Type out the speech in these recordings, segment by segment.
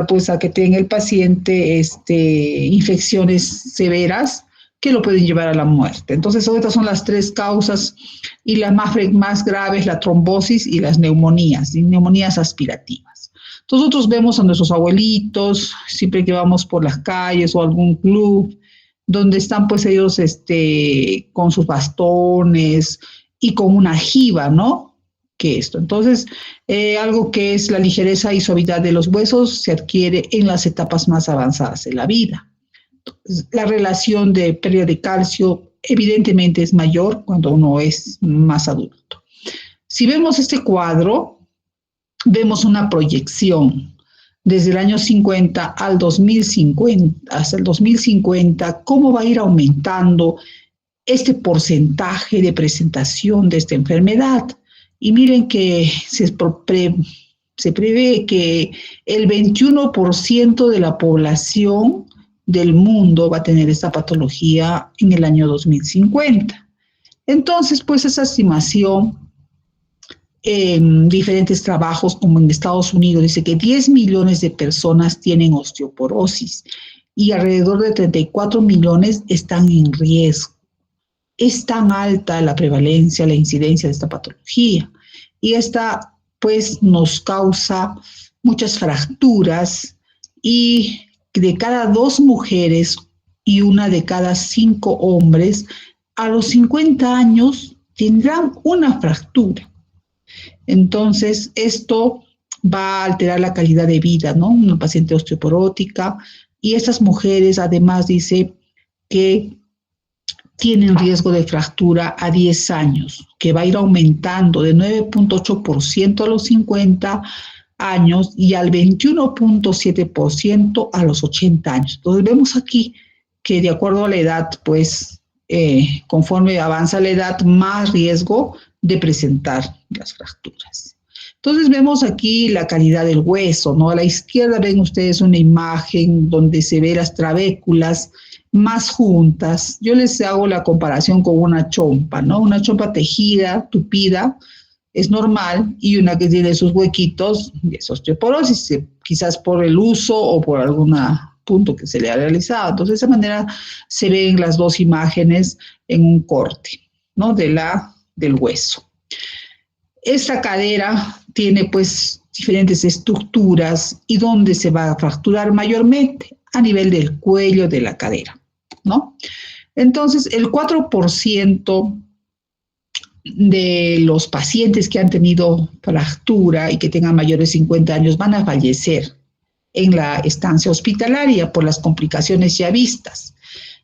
pues a que tenga el paciente infecciones severas que lo pueden llevar a la muerte. Entonces, estas son las tres causas y las más graves, la trombosis y las neumonías, y neumonías aspirativas. Nosotros vemos a nuestros abuelitos, siempre que vamos por las calles o algún club, donde están pues ellos con sus bastones y con una jiba, ¿no? Que esto. Entonces, algo que es la ligereza y suavidad de los huesos se adquiere en las etapas más avanzadas de la vida. Entonces, la relación de pérdida de calcio evidentemente es mayor cuando uno es más adulto. Si vemos este cuadro, vemos una proyección desde el año 50 al 2050, hasta el 2050, cómo va a ir aumentando este porcentaje de presentación de esta enfermedad. Y miren que se prevé que el 21% de la población del mundo va a tener esta patología en el año 2050. Entonces, pues esa estimación en diferentes trabajos, como en Estados Unidos, dice que 10 millones de personas tienen osteoporosis y alrededor de 34 millones están en riesgo. Es tan alta la prevalencia, la incidencia de esta patología. Y esta, pues, nos causa muchas fracturas y de cada 2 mujeres y una de cada 5 hombres, a los 50 años tendrán una fractura. Entonces, esto va a alterar la calidad de vida, ¿no? Una paciente osteoporótica. Y estas mujeres, además, dice que tienen riesgo de fractura a 10 años, que va a ir aumentando de 9.8% a los 50 años y al 21.7% a los 80 años. Entonces vemos aquí que de acuerdo a la edad, pues conforme avanza la edad, más riesgo de presentar las fracturas. Entonces vemos aquí la calidad del hueso, ¿no? A la izquierda ven ustedes una imagen donde se ve las trabéculas más juntas. Yo les hago la comparación con una chompa, ¿no? Una chompa tejida, tupida, es normal, y una que tiene sus huequitos es osteoporosis, quizás por el uso o por algún punto que se le ha realizado. Entonces, de esa manera se ven las dos imágenes en un corte, ¿no? Del hueso. Esta cadera tiene pues diferentes estructuras y donde se va a fracturar mayormente a nivel del cuello de la cadera, ¿no? Entonces, el 4% de los pacientes que han tenido fractura y que tengan mayores de 50 años van a fallecer en la estancia hospitalaria por las complicaciones ya vistas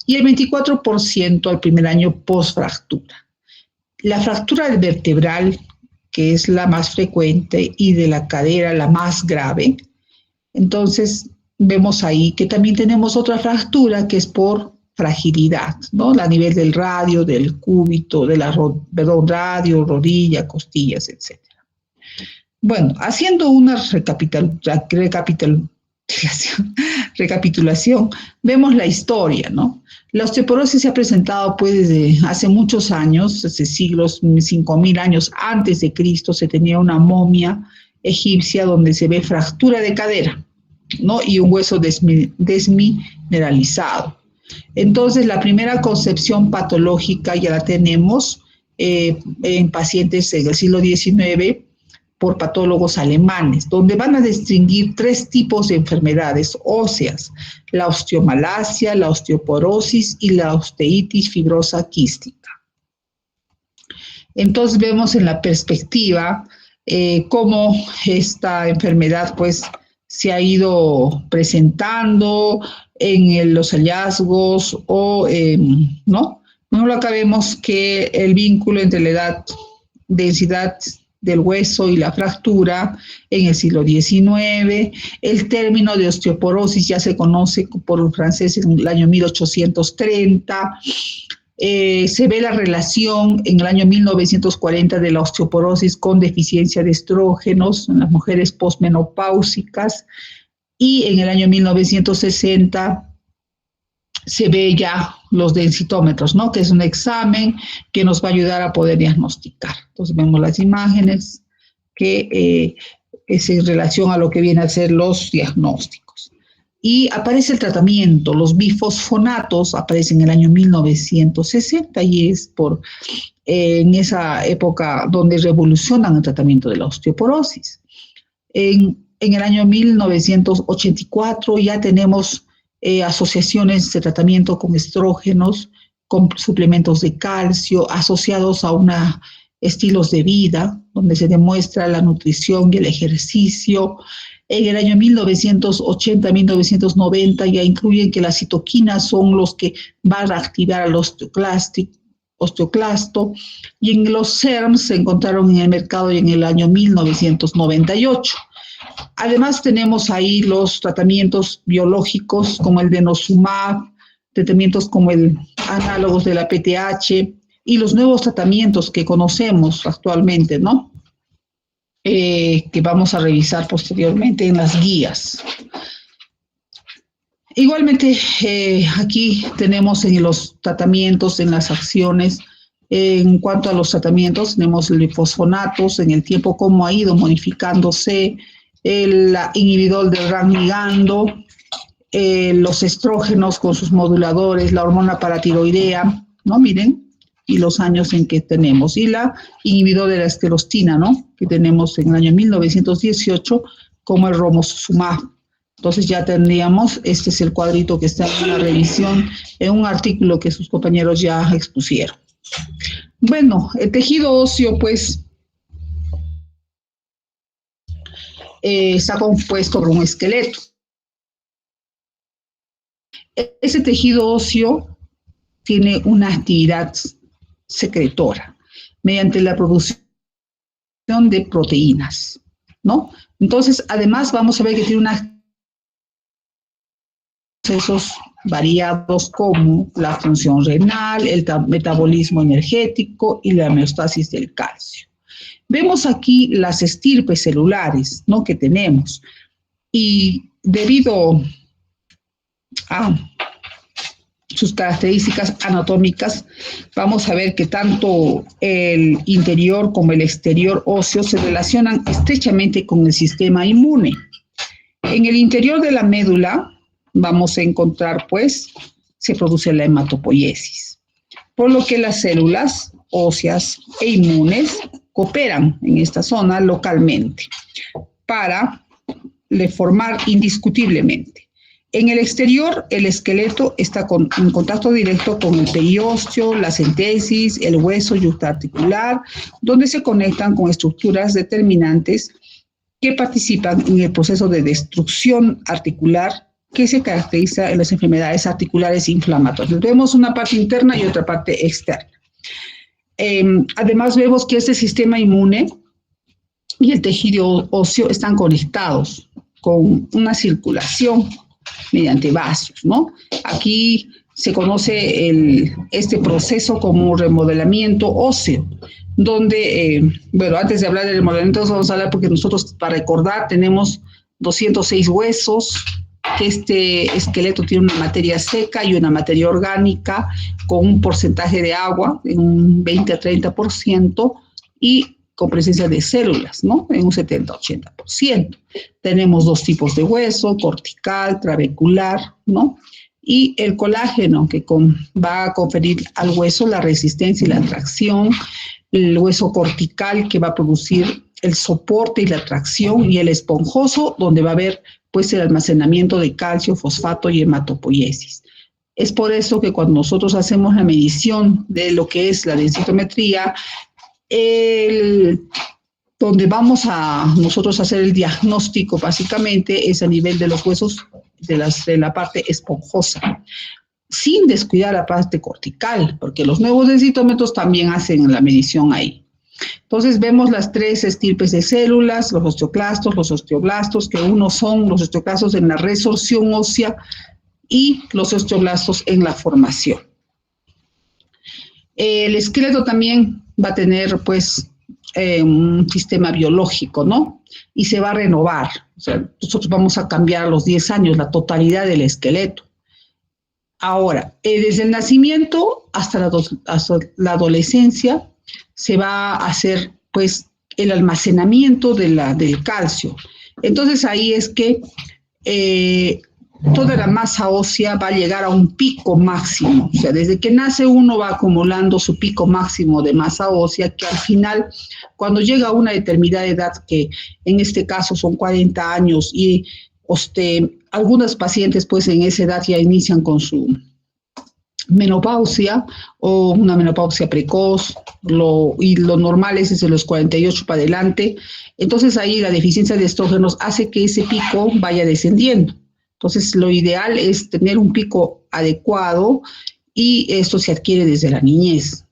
y el 24% al primer año post-fractura. La fractura vertebral, que es la más frecuente, y de la cadera la más grave, entonces vemos ahí que también tenemos otra fractura que es por fragilidad, ¿no? A nivel del radio, del cúbito, radio, rodilla, costillas, etc. Bueno, haciendo una recapitulación, vemos la historia, ¿no? La osteoporosis se ha presentado pues desde hace muchos años, hace siglos, 5.000 años antes de Cristo, se tenía una momia egipcia donde se ve fractura de cadera, ¿no? Y un hueso desmineralizado. Entonces, la primera concepción patológica ya la tenemos en pacientes del siglo XIX por patólogos alemanes, donde van a distinguir 3 tipos de enfermedades óseas: la osteomalacia, la osteoporosis y la osteitis fibrosa quística. Entonces vemos en la perspectiva cómo esta enfermedad pues se ha ido presentando en los hallazgos ¿no? No acá vemos que el vínculo entre la edad, densidad del hueso y la fractura en el siglo XIX. El término de osteoporosis ya se conoce por los franceses en el año 1830. Se ve la relación en el año 1940 de la osteoporosis con deficiencia de estrógenos en las mujeres posmenopáusicas, y en el año 1960 se ve ya los densitómetros, ¿no? Que es un examen que nos va a ayudar a poder diagnosticar. Entonces vemos las imágenes que es en relación a lo que viene a ser los diagnósticos. Y aparece el tratamiento, los bifosfonatos aparecen en el año 1960 y es en esa época donde revolucionan el tratamiento de la osteoporosis. En el año 1984 ya tenemos asociaciones de tratamiento con estrógenos, con suplementos de calcio asociados a estilos de vida, donde se demuestra la nutrición y el ejercicio. En el año 1980-1990 ya incluyen que las citoquinas son los que van a activar al osteoclasto, y en los SERMs se encontraron en el mercado en el año 1998. Además tenemos ahí los tratamientos biológicos como el denosumab, tratamientos como análogos de la PTH y los nuevos tratamientos que conocemos actualmente, ¿no? Que vamos a revisar posteriormente en las guías. Igualmente, aquí tenemos en los tratamientos, en las acciones, en cuanto a los tratamientos, tenemos los bifosfonatos, en el tiempo cómo ha ido modificándose, el inhibidor del RAS ligando, los estrógenos con sus moduladores, la hormona paratiroidea, ¿no? Miren, y los años en que tenemos, y la inhibidor de la esclerostina, ¿no? Que tenemos en el año 1918 como el romosozumab. Entonces ya tendríamos, este es el cuadrito que está en la revisión, en un artículo que sus compañeros ya expusieron. Bueno, el tejido óseo, pues, está compuesto por un esqueleto. Ese tejido óseo tiene una actividad secretora mediante la producción de proteínas, ¿no? Entonces, además, vamos a ver que tiene unos procesos variados como la función renal, el metabolismo energético y la homeostasis del calcio. Vemos aquí las estirpes celulares, ¿no?, que tenemos, y debido a sus características anatómicas, vamos a ver que tanto el interior como el exterior óseo se relacionan estrechamente con el sistema inmune. En el interior de la médula vamos a encontrar, pues, se produce la hematopoiesis, por lo que las células óseas e inmunes cooperan en esta zona localmente para formar indiscutiblemente. En el exterior, el esqueleto está en contacto directo con el periósteo, la centésis, el hueso yuxtaarticular, donde se conectan con estructuras determinantes que participan en el proceso de destrucción articular que se caracteriza en las enfermedades articulares inflamatorias. Vemos una parte interna y otra parte externa. Además, vemos que este sistema inmune y el tejido óseo están conectados con una circulación mediante vasos, ¿no? Aquí se conoce este proceso como remodelamiento óseo, donde, bueno, antes de hablar del remodelamiento vamos a hablar porque nosotros, para recordar, tenemos 206 huesos, que este esqueleto tiene una materia seca y una materia orgánica con un porcentaje de agua, en un 20 a 30%, y con presencia de células, ¿no?, en un 70-80%. Tenemos dos tipos de hueso, cortical, trabecular, ¿no? Y el colágeno, que va a conferir al hueso la resistencia y la tracción, el hueso cortical, que va a producir el soporte y la tracción, y el esponjoso, donde va a haber, pues, el almacenamiento de calcio, fosfato y hematopoiesis. Es por eso que cuando nosotros hacemos la medición de lo que es la densitometría, donde vamos a nosotros hacer el diagnóstico básicamente es a nivel de los huesos de la parte esponjosa, sin descuidar la parte cortical, porque los nuevos densitómetros también hacen la medición ahí. Entonces vemos las tres estirpes de células, los osteoclastos, los osteoblastos, que unos son los osteoclastos en la resorción ósea y los osteoblastos en la formación. El esqueleto también va a tener, pues, un sistema biológico, ¿no? Y se va a renovar. O sea, nosotros vamos a cambiar a los 10 años la totalidad del esqueleto. Ahora, desde el nacimiento hasta la adolescencia, se va a hacer, pues, el almacenamiento del calcio. Entonces ahí es que toda la masa ósea va a llegar a un pico máximo. O sea, desde que nace uno va acumulando su pico máximo de masa ósea, que al final, cuando llega a una determinada edad, que en este caso son 40 años, y algunas pacientes pues en esa edad ya inician con su menopausia o una menopausia precoz, y lo normal es desde los 48 para adelante. Entonces ahí la deficiencia de estrógenos hace que ese pico vaya descendiendo. Entonces lo ideal es tener un pico adecuado y esto se adquiere desde la niñez.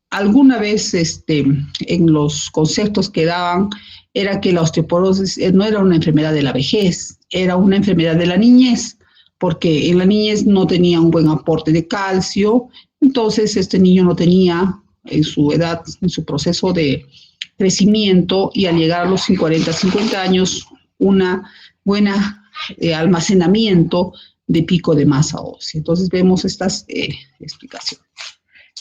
Alguna vez en los conceptos que daban era que la osteoporosis no era una enfermedad de la vejez, era una enfermedad de la niñez, porque en la niñez no tenía un buen aporte de calcio, entonces este niño no tenía en su edad, en su proceso de crecimiento, y al llegar a los 40, 50 años, una buena almacenamiento de pico de masa ósea. Entonces vemos estas explicaciones.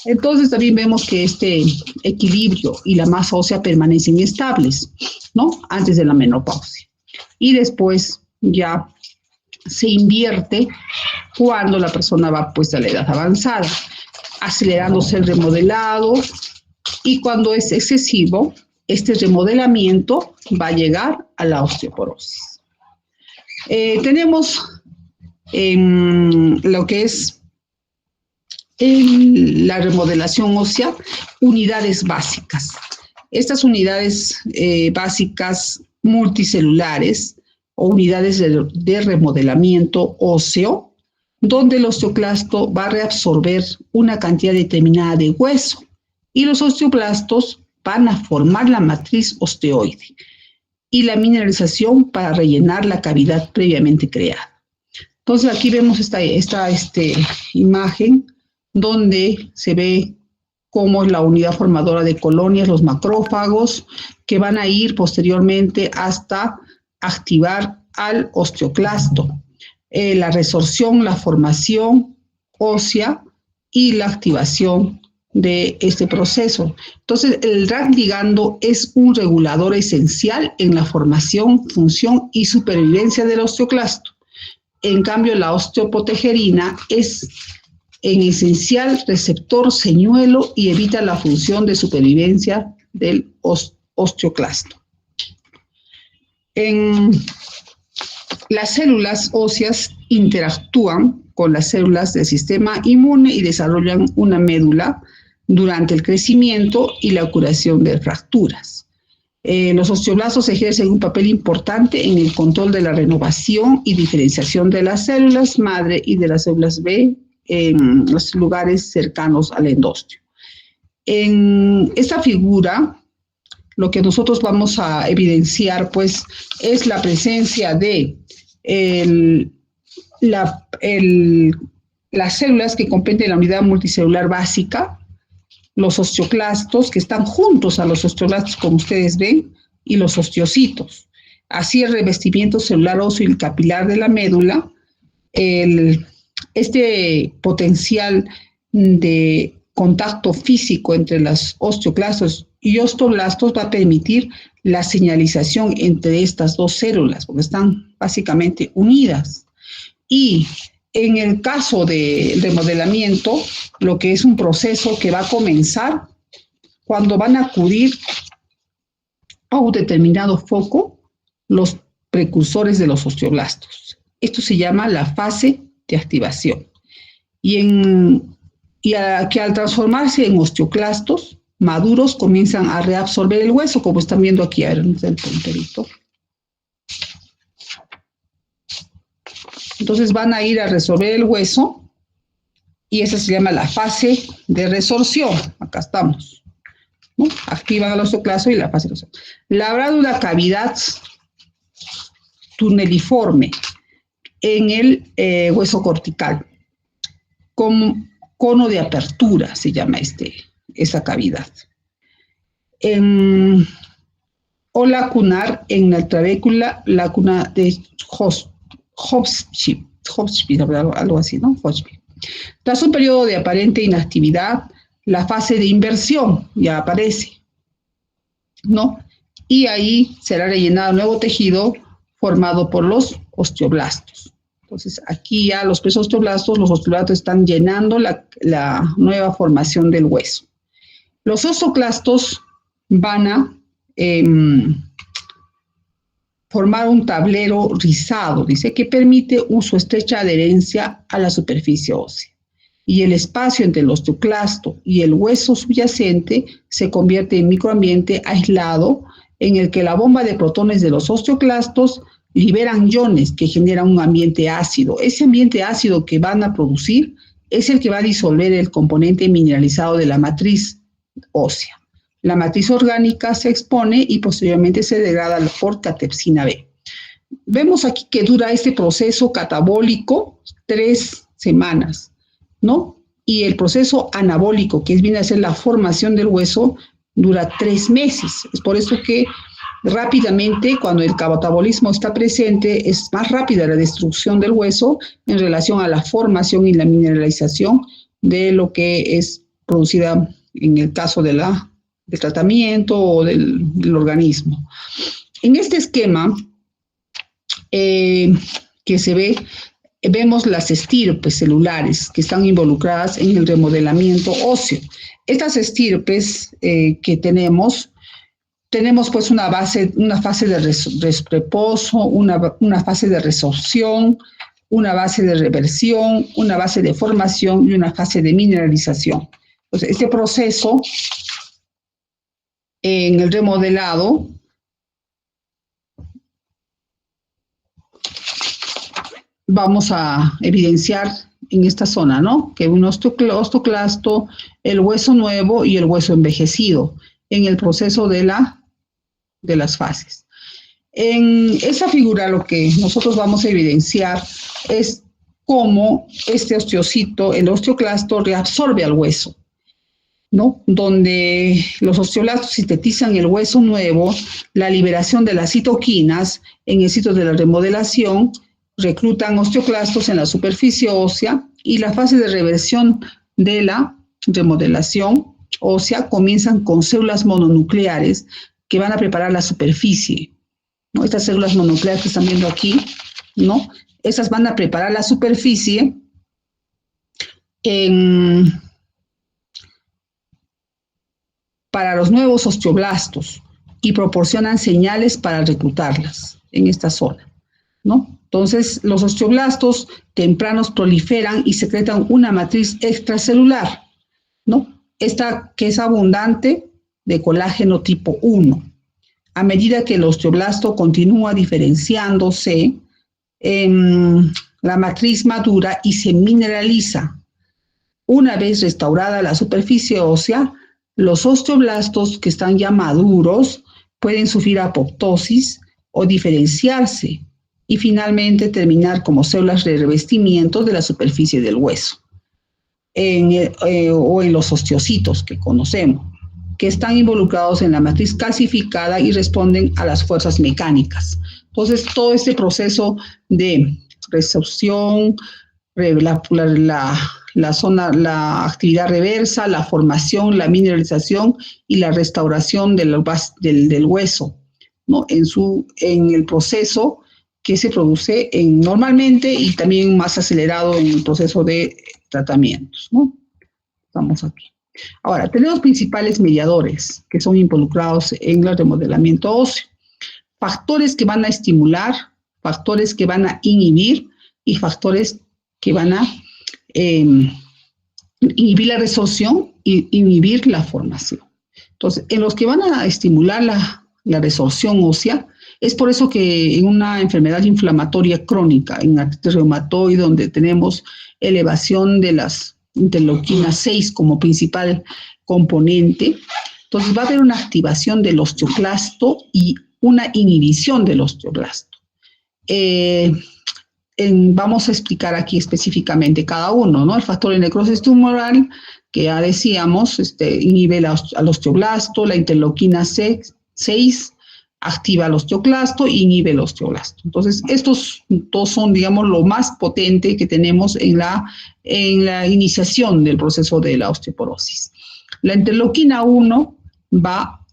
Entonces también vemos que este equilibrio y la masa ósea permanecen estables, ¿no? Antes de la menopausia. Y después ya se invierte cuando la persona va pues a la edad avanzada, acelerándose el remodelado, y cuando es excesivo, este remodelamiento va a llegar a la osteoporosis. Tenemos lo que es la remodelación ósea, unidades básicas. Estas unidades básicas multicelulares o unidades de remodelamiento óseo, donde el osteoclasto va a reabsorber una cantidad determinada de hueso y los osteoblastos van a formar la matriz osteoide y la mineralización para rellenar la cavidad previamente creada. Entonces aquí vemos esta imagen donde se ve cómo es la unidad formadora de colonias, los macrófagos, que van a ir posteriormente hasta activar al osteoclasto, la resorción, la formación ósea y la activación de este proceso. Entonces, el RAC ligando es un regulador esencial en la formación, función y supervivencia del osteoclasto. En cambio, la osteopotegerina es en esencial receptor señuelo y evita la función de supervivencia del osteoclasto. Las células óseas interactúan con las células del sistema inmune y desarrollan una médula durante el crecimiento y la curación de fracturas. Los osteoblastos ejercen un papel importante en el control de la renovación y diferenciación de las células madre y de las células B en los lugares cercanos al endostio. En esta figura, lo que nosotros vamos a evidenciar, pues, es la presencia de las células que comprenden la unidad multicelular básica, los osteoclastos, que están juntos a los osteoblastos, como ustedes ven, y los osteocitos. Así el revestimiento celular óseo y capilar de la médula, este potencial de contacto físico entre los osteoclastos y osteoblastos va a permitir la señalización entre estas dos células, porque están básicamente unidas. Y en el caso del remodelamiento, lo que es un proceso que va a comenzar cuando van a acudir a un determinado foco los precursores de los osteoblastos. Esto se llama la fase de activación. Que al transformarse en osteoclastos maduros comienzan a reabsorber el hueso, como están viendo aquí. A ver, el punterito. Entonces van a ir a resorber el hueso y esa se llama la fase de resorción. Acá estamos, ¿no? Activan el osteoclasto y la fase de resorción. Habrá una cavidad tuneliforme en el hueso cortical, con cono de apertura se llama esa cavidad. O lacunar en la trabécula, lacuna de Hotchkiss, algo así, ¿no? Hotchkiss. Tras un periodo de aparente inactividad, la fase de inversión ya aparece, ¿no? y ahí será rellenado nuevo tejido formado por los osteoblastos. Entonces, aquí ya los osteoblastos están llenando la nueva formación del hueso. Los osteoclastos van a formar un tablero rizado, dice, que permite su estrecha adherencia a la superficie ósea. Y el espacio entre el osteoclasto y el hueso subyacente se convierte en microambiente aislado en el que la bomba de protones de los osteoclastos liberan iones que generan un ambiente ácido. Ese ambiente ácido que van a producir es el que va a disolver el componente mineralizado de la matriz ósea. La matriz orgánica se expone y posteriormente se degrada por catepsina B. Vemos aquí que dura este proceso catabólico 3 semanas, ¿no? Y el proceso anabólico, que viene a ser la formación del hueso, dura 3 meses. Es por eso que rápidamente, cuando el catabolismo está presente, es más rápida la destrucción del hueso en relación a la formación y la mineralización de lo que es producida en el caso del tratamiento o del organismo. En este esquema que se ve, vemos las estirpes celulares que están involucradas en el remodelamiento óseo. Estas estirpes que tenemos pues una fase de reposo, una fase de resorción, una fase de reversión, una fase de formación y una fase de mineralización. Entonces, este proceso en el remodelado vamos a evidenciar en esta zona, ¿no? Que un osteoclasto, el hueso nuevo y el hueso envejecido en el proceso de las fases. En esa figura lo que nosotros vamos a evidenciar es cómo este osteocito, el osteoclasto, reabsorbe al hueso, ¿no? Donde los osteoblastos sintetizan el hueso nuevo, la liberación de las citoquinas en el sitio de la remodelación, reclutan osteoclastos en la superficie ósea y la fase de reversión de la remodelación ósea comienzan con células mononucleares que van a preparar la superficie, ¿no? Estas células mononucleares que están viendo aquí, ¿no? Estas van a preparar la superficie para los nuevos osteoblastos y proporcionan señales para reclutarlas en esta zona, ¿no? Entonces, los osteoblastos tempranos proliferan y secretan una matriz extracelular, ¿no? Esta que es abundante de colágeno tipo 1. A medida que el osteoblasto continúa diferenciándose, la matriz madura y se mineraliza. Una vez restaurada la superficie ósea, los osteoblastos que están ya maduros pueden sufrir apoptosis o diferenciarse y finalmente terminar como células de revestimiento de la superficie del hueso o en los osteocitos que conocemos, que están involucrados en la matriz calcificada y responden a las fuerzas mecánicas. Entonces, todo este proceso de resorción, la actividad reversa, la formación, la mineralización y la restauración del hueso, ¿no? En el proceso que se produce normalmente y también más acelerado en el proceso de tratamientos, ¿no? Estamos aquí. Ahora, tenemos principales mediadores que son involucrados en el remodelamiento óseo. Factores que van a estimular, factores que van a inhibir y factores que van a inhibir la resorción y inhibir la formación. Entonces, en los que van a estimular la resorción ósea, es por eso que en una enfermedad inflamatoria crónica, en artritis reumatoide, donde tenemos elevación de las interleuquina 6 como principal componente, entonces va a haber una activación del osteoclasto y una inhibición del osteoblasto. Vamos a explicar aquí específicamente cada uno, ¿no? El factor de necrosis tumoral, que ya decíamos, inhibe al osteoblasto, la interleuquina 6 activa el osteoclasto y inhibe el osteoblasto. Entonces, estos dos son, digamos, lo más potente que tenemos en la iniciación del proceso de la osteoporosis. La interleuquina 1 va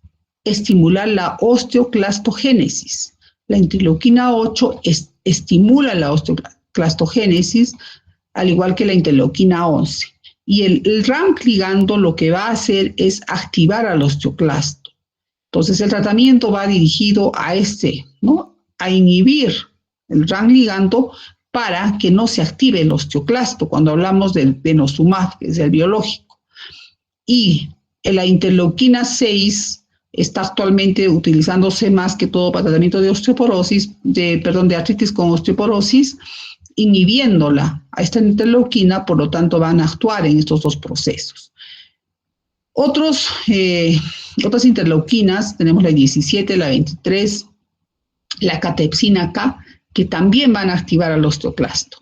estimular la osteoclastogénesis. La interleuquina 8 estimula la osteoclastogénesis, al igual que la interleuquina 11. Y el RANK ligando lo que va a hacer es activar al osteoclasto. Entonces el tratamiento va dirigido a ¿no? A inhibir el RANK ligando para que no se active el osteoclasto cuando hablamos del denosumab, que es el biológico. Y la interleuquina 6 está actualmente utilizándose más que todo para tratamiento de osteoporosis, de artritis con osteoporosis, inhibiéndola a esta interleuquina, por lo tanto van a actuar en estos dos procesos. Otras interleuquinas, tenemos la 17, la 23, la catepsina K, que también van a activar al osteoclasto,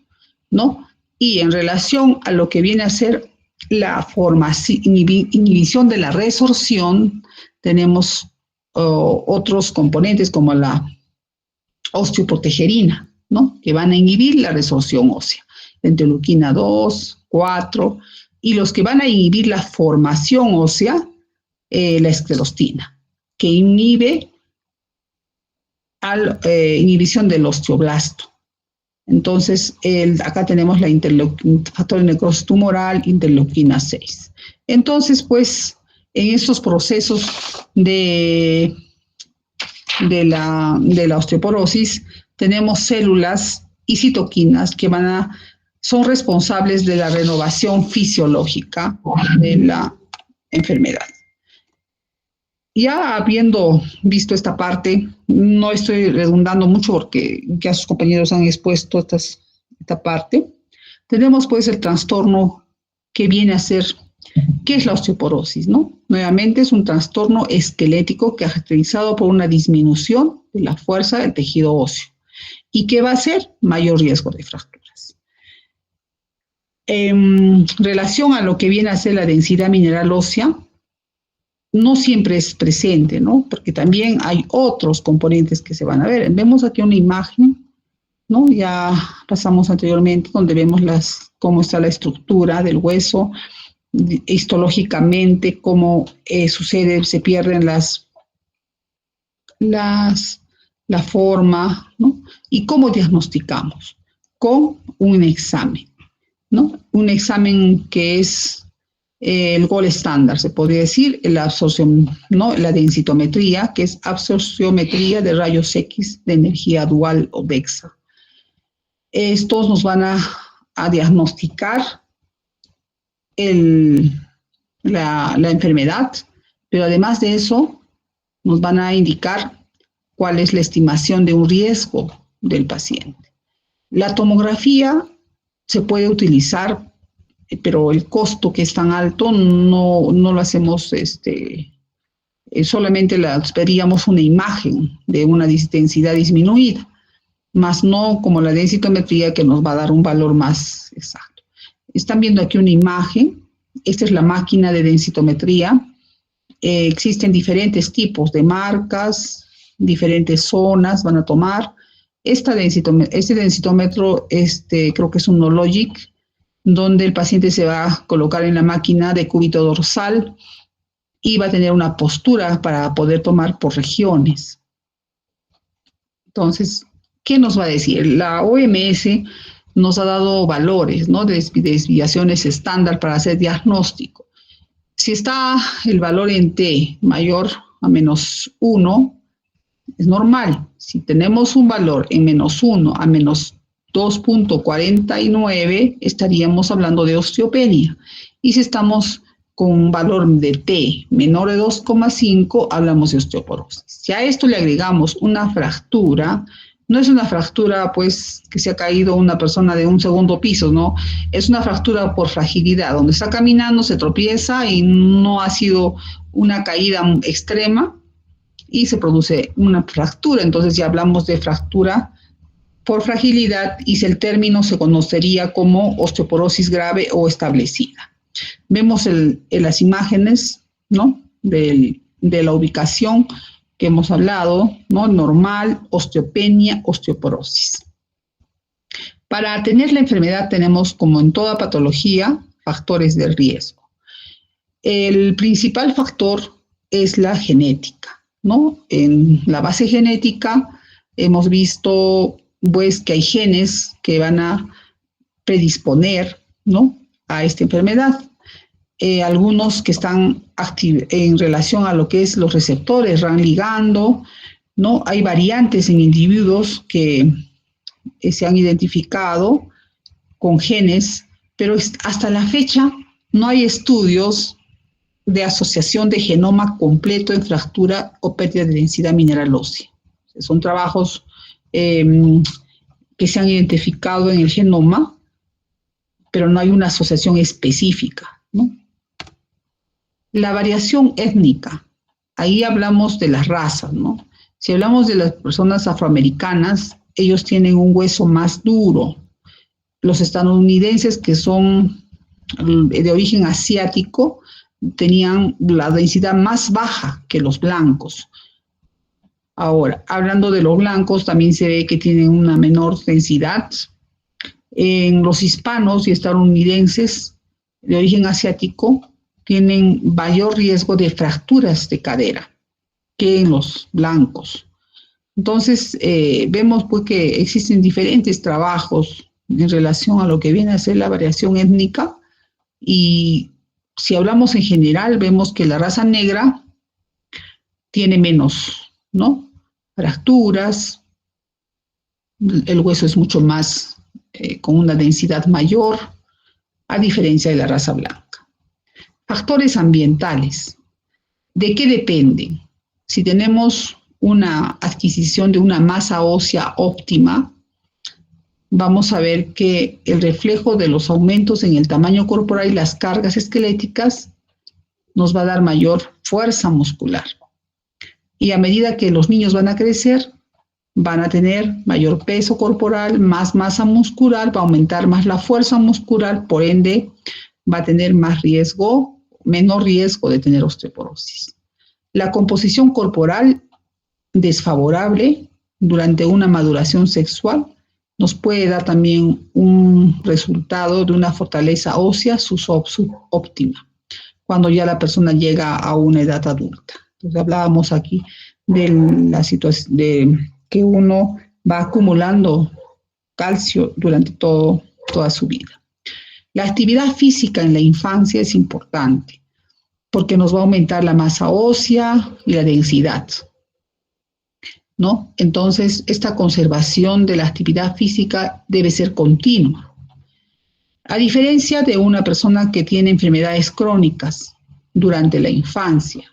¿no? Y en relación a lo que viene a ser la inhibición de la resorción, tenemos otros componentes como la osteoprotegerina, ¿no? Que van a inhibir la resorción ósea. La interleuquina 2, 4, y los que van a inhibir la formación ósea, la esclerostina, que inhibe inhibición del osteoblasto. Entonces, acá tenemos la factor de necrosis tumoral, interleuquina 6. Entonces, pues, en estos procesos de la osteoporosis, tenemos células y citoquinas que son responsables de la renovación fisiológica de la enfermedad. Ya habiendo visto esta parte, no estoy redundando mucho porque ya sus compañeros han expuesto esta parte. Tenemos pues el trastorno que viene a ser, ¿qué es la osteoporosis, no? Nuevamente es un trastorno esquelético caracterizado por una disminución de la fuerza del tejido óseo. ¿Y qué va a hacer? Mayor riesgo de fracturas. En relación a lo que viene a ser la densidad mineral ósea, no siempre es presente, ¿no? Porque también hay otros componentes que se van a ver. Vemos aquí una imagen, ¿no? Ya pasamos anteriormente, donde vemos cómo está la estructura del hueso, histológicamente, cómo sucede, se pierden la forma, ¿no? Y cómo diagnosticamos con un examen, ¿no? Un examen que es el gold estándar, se podría decir, la absorción, ¿no? La densitometría, que es absorciometría de rayos X de energía dual o DEXA. Estos nos van a diagnosticar la enfermedad, pero además de eso, nos van a indicar cuál es la estimación de un riesgo del paciente. La tomografía se puede utilizar, pero el costo que es tan alto no lo hacemos, solamente veríamos una imagen de una densidad disminuida, más no como la densitometría, que nos va a dar un valor más exacto. Están viendo aquí una imagen, esta es la máquina de densitometría. Existen diferentes tipos de marcas, diferentes zonas van a tomar. Este densitómetro, creo que es un Nologic, donde el paciente se va a colocar en la máquina de cúbito dorsal y va a tener una postura para poder tomar por regiones. Entonces, ¿qué nos va a decir? La OMS nos ha dado valores, ¿no? De desviaciones estándar para hacer diagnóstico. Si está el valor en T mayor a -1, es normal. Si tenemos un valor en -1 a -2.49, estaríamos hablando de osteopenia. Y si estamos con un valor de T menor de 2,5, hablamos de osteoporosis. Si a esto le agregamos una fractura, no es una fractura, pues, que se ha caído una persona de un segundo piso, ¿no? Es una fractura por fragilidad, donde está caminando, se tropieza y no ha sido una caída extrema y se produce una fractura. Entonces ya hablamos de fractura por fragilidad y el término se conocería como osteoporosis grave o establecida. Vemos las imágenes, ¿no? de la ubicación que hemos hablado, ¿no? Normal, osteopenia, osteoporosis. Para tener la enfermedad tenemos, como en toda patología, factores de riesgo. El principal factor es la genética. ¿no? En la base genética hemos visto, pues, que hay genes que van a predisponer, ¿no?, a esta enfermedad. Algunos que están en relación a lo que es los receptores, van ligando, ¿no? Hay variantes en individuos que se han identificado con genes, pero hasta la fecha no hay estudios de asociación de genoma completo en fractura o pérdida de densidad mineral ósea. Son trabajos que se han identificado en el genoma, pero no hay una asociación específica, ¿no? La variación étnica, ahí hablamos de las razas, ¿no? Si hablamos de las personas afroamericanas, ellos tienen un hueso más duro. Los estadounidenses, que son de origen asiático, tenían la densidad más baja que los blancos. Ahora, hablando de los blancos, también se ve que tienen una menor densidad. En los hispanos y estadounidenses de origen asiático tienen mayor riesgo de fracturas de cadera que en los blancos. Entonces, vemos pues que existen diferentes trabajos en relación a lo que viene a ser la variación étnica, y si hablamos en general, vemos que la raza negra tiene menos, ¿no?, fracturas, el hueso es mucho más, con una densidad mayor, a diferencia de la raza blanca. Factores ambientales. ¿De qué dependen? Si tenemos una adquisición de una masa ósea óptima, vamos a ver que el reflejo de los aumentos en el tamaño corporal y las cargas esqueléticas nos va a dar mayor fuerza muscular. Y a medida que los niños van a crecer, van a tener mayor peso corporal, más masa muscular, va a aumentar más la fuerza muscular, por ende va a tener más riesgo, menor riesgo de tener osteoporosis. La composición corporal desfavorable durante una maduración sexual nos puede dar también un resultado de una fortaleza ósea subóptima, cuando ya la persona llega a una edad adulta. Entonces hablábamos aquí de la situación de que uno va acumulando calcio durante toda su vida. La actividad física en la infancia es importante porque nos va a aumentar la masa ósea y la densidad, ¿no? Entonces, esta conservación de la actividad física debe ser continua. A diferencia de una persona que tiene enfermedades crónicas durante la infancia.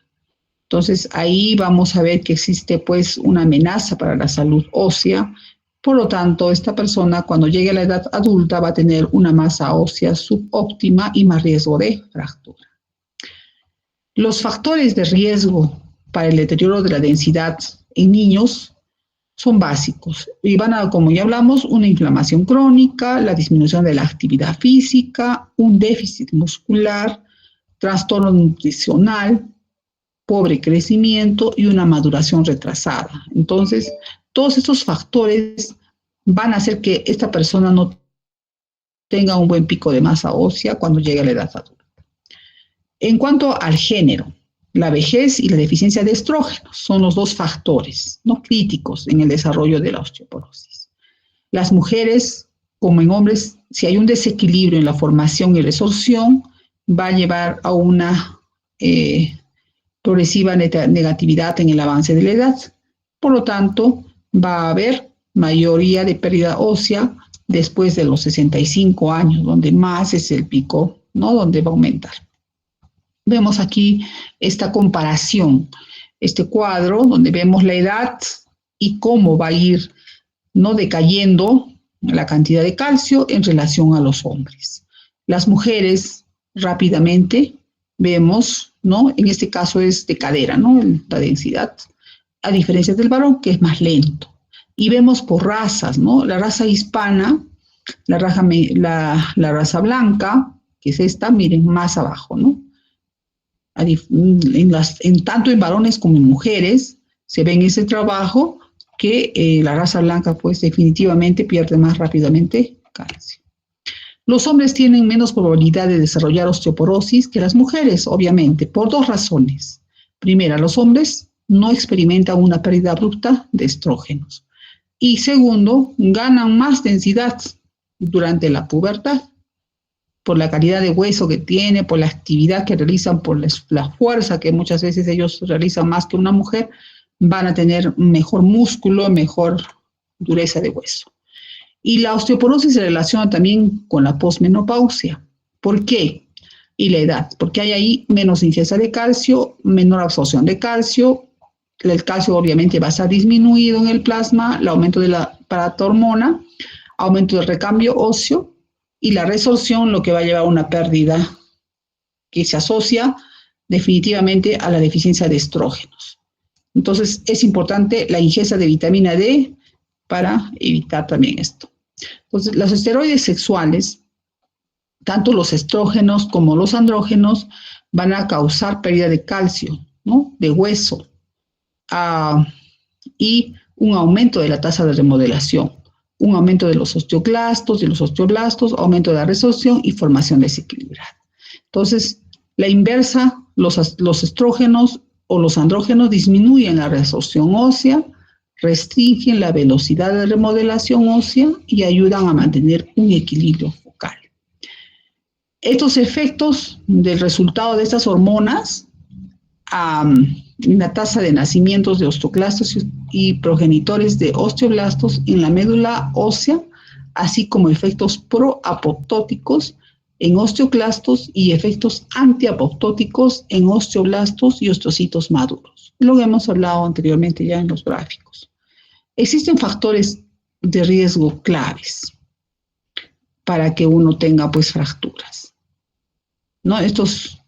Entonces, ahí vamos a ver que existe pues una amenaza para la salud ósea. Por lo tanto, esta persona cuando llegue a la edad adulta va a tener una masa ósea subóptima y más riesgo de fractura. Los factores de riesgo para el deterioro de la densidad en niños son básicos y van a, como ya hablamos, una inflamación crónica, la disminución de la actividad física, un déficit muscular, trastorno nutricional, pobre crecimiento y una maduración retrasada. Entonces, todos estos factores van a hacer que esta persona no tenga un buen pico de masa ósea cuando llegue a la edad adulta. En cuanto al género, la vejez y la deficiencia de estrógenos son los dos factores no críticos en el desarrollo de la osteoporosis. Las mujeres, como en hombres, si hay un desequilibrio en la formación y resorción, va a llevar a una progresiva negatividad en el avance de la edad. Por lo tanto, va a haber mayoría de pérdida ósea después de los 65 años, donde más es el pico, ¿no?, donde va a aumentar. Vemos aquí esta comparación, este cuadro donde vemos la edad y cómo va a ir, ¿no?, decayendo la cantidad de calcio en relación a los hombres. Las mujeres rápidamente vemos, ¿no?, en este caso es de cadera, ¿no?, la densidad, a diferencia del varón que es más lento. Y vemos por razas, ¿no?, la raza hispana, la raza blanca, que es esta, miren, más abajo, ¿no? Tanto en varones como en mujeres se ve en ese trabajo que la raza blanca pues definitivamente pierde más rápidamente calcio. Los hombres tienen menos probabilidad de desarrollar osteoporosis que las mujeres, obviamente, por dos razones. Primera, los hombres no experimentan una pérdida abrupta de estrógenos. Y segundo, ganan más densidad durante la pubertad, por la calidad de hueso que tiene, por la actividad que realizan, por la fuerza que muchas veces ellos realizan más que una mujer, van a tener mejor músculo, mejor dureza de hueso. Y la osteoporosis se relaciona también con la posmenopausia. ¿Por qué? Y la edad, porque hay ahí menos ingesta de calcio, menor absorción de calcio, el calcio obviamente va a estar disminuido en el plasma, el aumento de la paratormona, aumento del recambio óseo, y la resorción lo que va a llevar a una pérdida que se asocia definitivamente a la deficiencia de estrógenos. Entonces es importante la ingesta de vitamina D para evitar también esto. Entonces los esteroides sexuales, tanto los estrógenos como los andrógenos, van a causar pérdida de calcio, ¿no? De hueso, y un aumento de la tasa de remodelación, un aumento de los osteoblastos, aumento de la resorción y formación desequilibrada. Entonces, la inversa, los estrógenos o los andrógenos disminuyen la resorción ósea, restringen la velocidad de remodelación ósea y ayudan a mantener un equilibrio focal. Estos efectos del resultado de estas hormonas, la tasa de nacimientos de osteoclastos y progenitores de osteoblastos en la médula ósea, así como efectos proapoptóticos en osteoclastos y efectos antiapoptóticos en osteoblastos y osteocitos maduros. Lo hemos hablado anteriormente ya en los gráficos. Existen factores de riesgo claves para que uno tenga pues fracturas, ¿no? Estos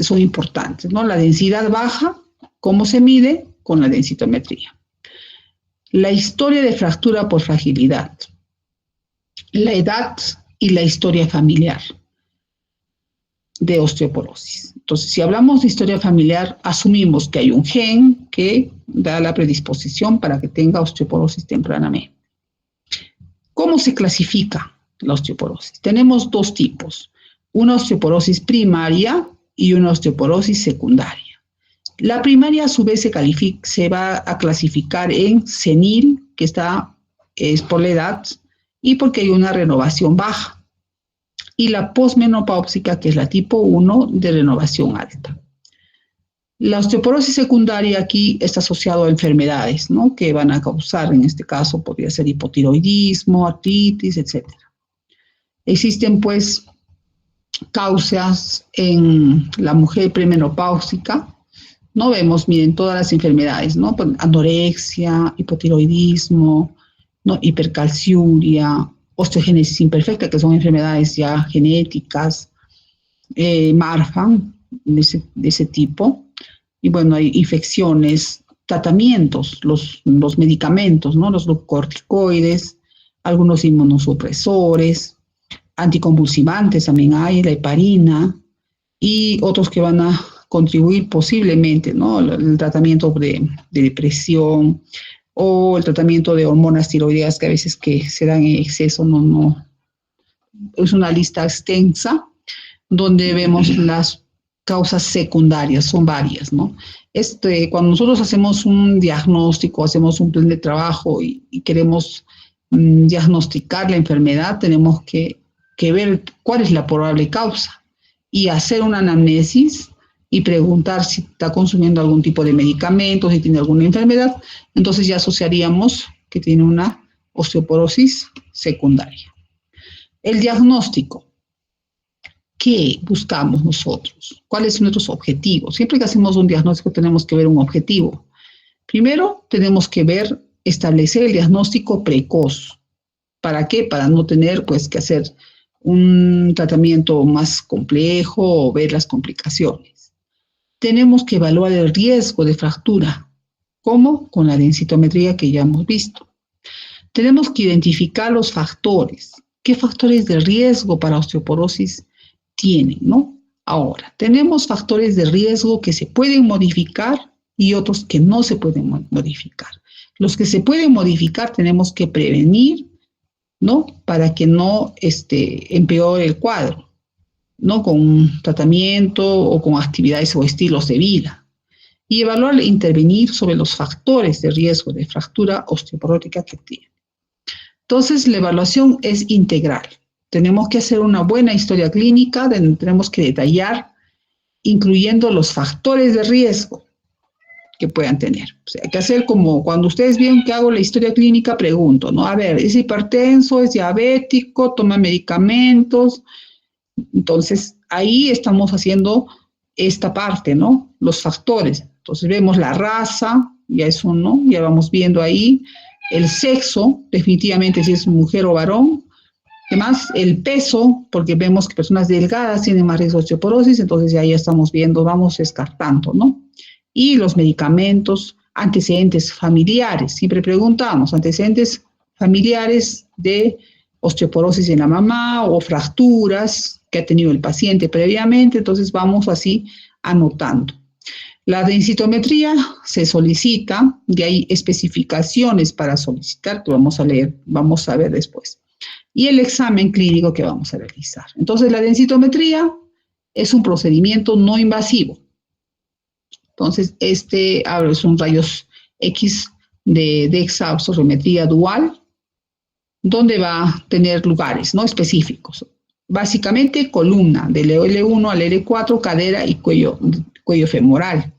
son importantes, ¿no? La densidad baja, ¿cómo se mide? Con la densitometría. La historia de fractura por fragilidad, la edad y la historia familiar de osteoporosis. Entonces, si hablamos de historia familiar, asumimos que hay un gen que da la predisposición para que tenga osteoporosis tempranamente. ¿Cómo se clasifica la osteoporosis? Tenemos dos tipos, una osteoporosis primaria y una osteoporosis secundaria. La primaria a su vez se va a clasificar en senil, que es por la edad y porque hay una renovación baja, y la posmenopáusica, que es la tipo 1 de renovación alta. La osteoporosis secundaria aquí está asociado a enfermedades, ¿no? Que van a causar, en este caso, podría ser hipotiroidismo, artritis, etc. Existen, pues, causas en la mujer premenopáusica, ¿no? Vemos, miren, todas las enfermedades, ¿no? Anorexia, hipotiroidismo, ¿no? Hipercalciuria, osteogénesis imperfecta, que son enfermedades ya genéticas, Marfan, de ese tipo. Y bueno, hay infecciones, tratamientos, los medicamentos, ¿no? Los glucocorticoides, algunos inmunosupresores, anticonvulsivantes también hay, la heparina, y otros que van a contribuir posiblemente, ¿no? El tratamiento de depresión o el tratamiento de hormonas tiroideas que a veces que se dan en exceso, no. Es una lista extensa donde vemos las causas secundarias, son varias, ¿no? Cuando nosotros hacemos un diagnóstico, hacemos un plan de trabajo y queremos diagnosticar la enfermedad, tenemos que ver cuál es la probable causa y hacer una anamnesis y preguntar si está consumiendo algún tipo de medicamento, si tiene alguna enfermedad. Entonces ya asociaríamos que tiene una osteoporosis secundaria. El diagnóstico. ¿Qué buscamos nosotros? ¿Cuáles son nuestros objetivos? Siempre que hacemos un diagnóstico tenemos que ver un objetivo. Primero tenemos que establecer el diagnóstico precoz. ¿Para qué? Para no tener pues que hacer un tratamiento más complejo o ver las complicaciones. Tenemos que evaluar el riesgo de fractura. ¿Cómo? Con la densitometría que ya hemos visto. Tenemos que identificar los factores. ¿Qué factores de riesgo para osteoporosis tienen, no? Ahora, tenemos factores de riesgo que se pueden modificar y otros que no se pueden modificar. Los que se pueden modificar tenemos que prevenir, ¿no? Para que no empeore el cuadro, ¿no? Con un tratamiento o con actividades o estilos de vida. y evaluar e intervenir sobre los factores de riesgo de fractura osteoporótica que tiene. Entonces, la evaluación es integral. Tenemos que hacer una buena historia clínica, donde tenemos que detallar, incluyendo los factores de riesgo que puedan tener. O sea, hay que hacer como cuando ustedes ven que hago la historia clínica, pregunto, ¿no? A ver, ¿es hipertenso, es diabético, toma medicamentos? Entonces, ahí estamos haciendo esta parte, ¿no? Los factores. Entonces, vemos la raza, ya es uno, ya vamos viendo ahí. El sexo, definitivamente si es mujer o varón. Además, el peso, porque vemos que personas delgadas tienen más riesgo de osteoporosis, entonces ya estamos viendo, vamos descartando, ¿no? Y los medicamentos, antecedentes familiares. Siempre preguntamos, antecedentes familiares de osteoporosis en la mamá o fracturas que ha tenido el paciente previamente, entonces vamos así anotando. La densitometría se solicita, de ahí especificaciones para solicitar, que vamos a leer, vamos a ver después. Y el examen clínico que vamos a realizar. Entonces, la densitometría es un procedimiento no invasivo. Entonces, es un rayos X de dexaosteometría dual, donde va a tener lugares no específicos. Básicamente, columna, del L1 al L4, cadera y cuello femoral.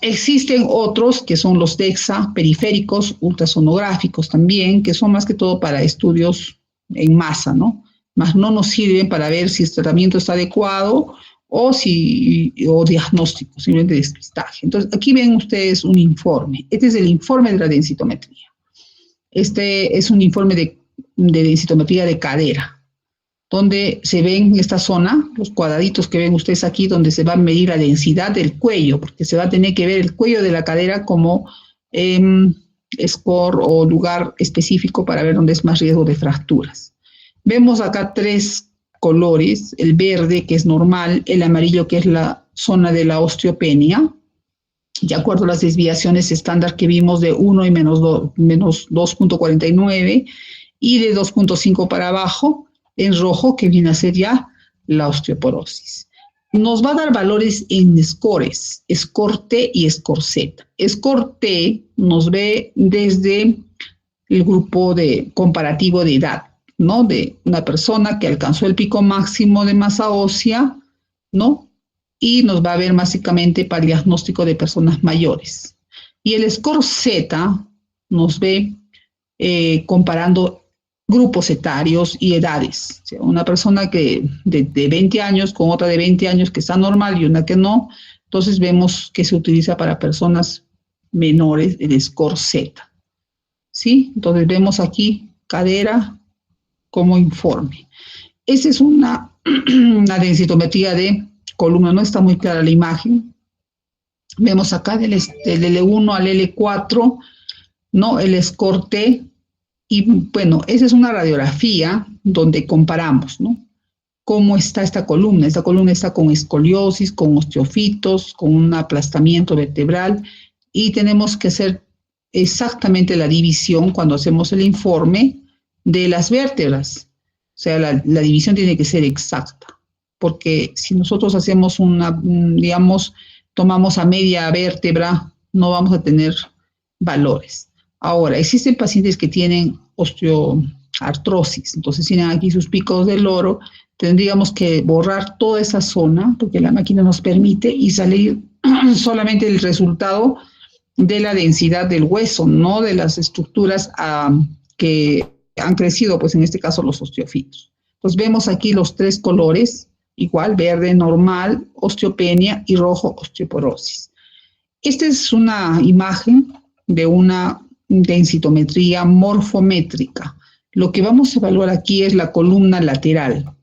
Existen otros que son los DEXA periféricos, ultrasonográficos también, que son más que todo para estudios en masa, ¿no? Más no nos sirven para ver si el tratamiento está adecuado o diagnóstico, simplemente despistaje. Entonces, aquí ven ustedes un informe. Este es el informe de la densitometría. Este es un informe de densitometría de cadera, donde se ven en esta zona, los cuadraditos que ven ustedes aquí, donde se va a medir la densidad del cuello, porque se va a tener que ver el cuello de la cadera como score o lugar específico para ver dónde es más riesgo de fracturas. Vemos acá tres colores, el verde que es normal, el amarillo que es la zona de la osteopenia, de acuerdo a las desviaciones estándar que vimos de 1 y menos 2.49 y de 2.5 para abajo, en rojo, que viene a ser ya la osteoporosis. Nos va a dar valores en scores, score T y score Z. Score T nos ve desde el grupo comparativo de edad, ¿no? De una persona que alcanzó el pico máximo de masa ósea, ¿no? Y nos va a ver básicamente para el diagnóstico de personas mayores. Y el score Z nos ve comparando grupos etarios y edades. O sea, una persona que de 20 años con otra de 20 años que está normal y una que no, entonces vemos que se utiliza para personas menores el score Z. ¿Sí? Entonces vemos aquí cadera como informe. Esa es una densitometría de columna, no está muy clara la imagen. Vemos acá del L1 al L4, ¿no? El score T. Y bueno, esa es una radiografía donde comparamos, ¿no? Cómo está esta columna. Esta columna está con escoliosis, con osteofitos, con un aplastamiento vertebral y tenemos que hacer exactamente la división cuando hacemos el informe de las vértebras. O sea, la división tiene que ser exacta, porque si nosotros hacemos digamos, tomamos a media vértebra, no vamos a tener valores. Ahora, existen pacientes que tienen osteoartrosis, entonces tienen aquí sus picos de loro, tendríamos que borrar toda esa zona, porque la máquina nos permite, y salir solamente el resultado de la densidad del hueso, no de las estructuras que han crecido, pues en este caso los osteofitos. Entonces vemos aquí los tres colores, igual, verde normal, osteopenia y rojo osteoporosis. Esta es una imagen de una densitometría morfométrica. Lo que vamos a evaluar aquí es la columna lateral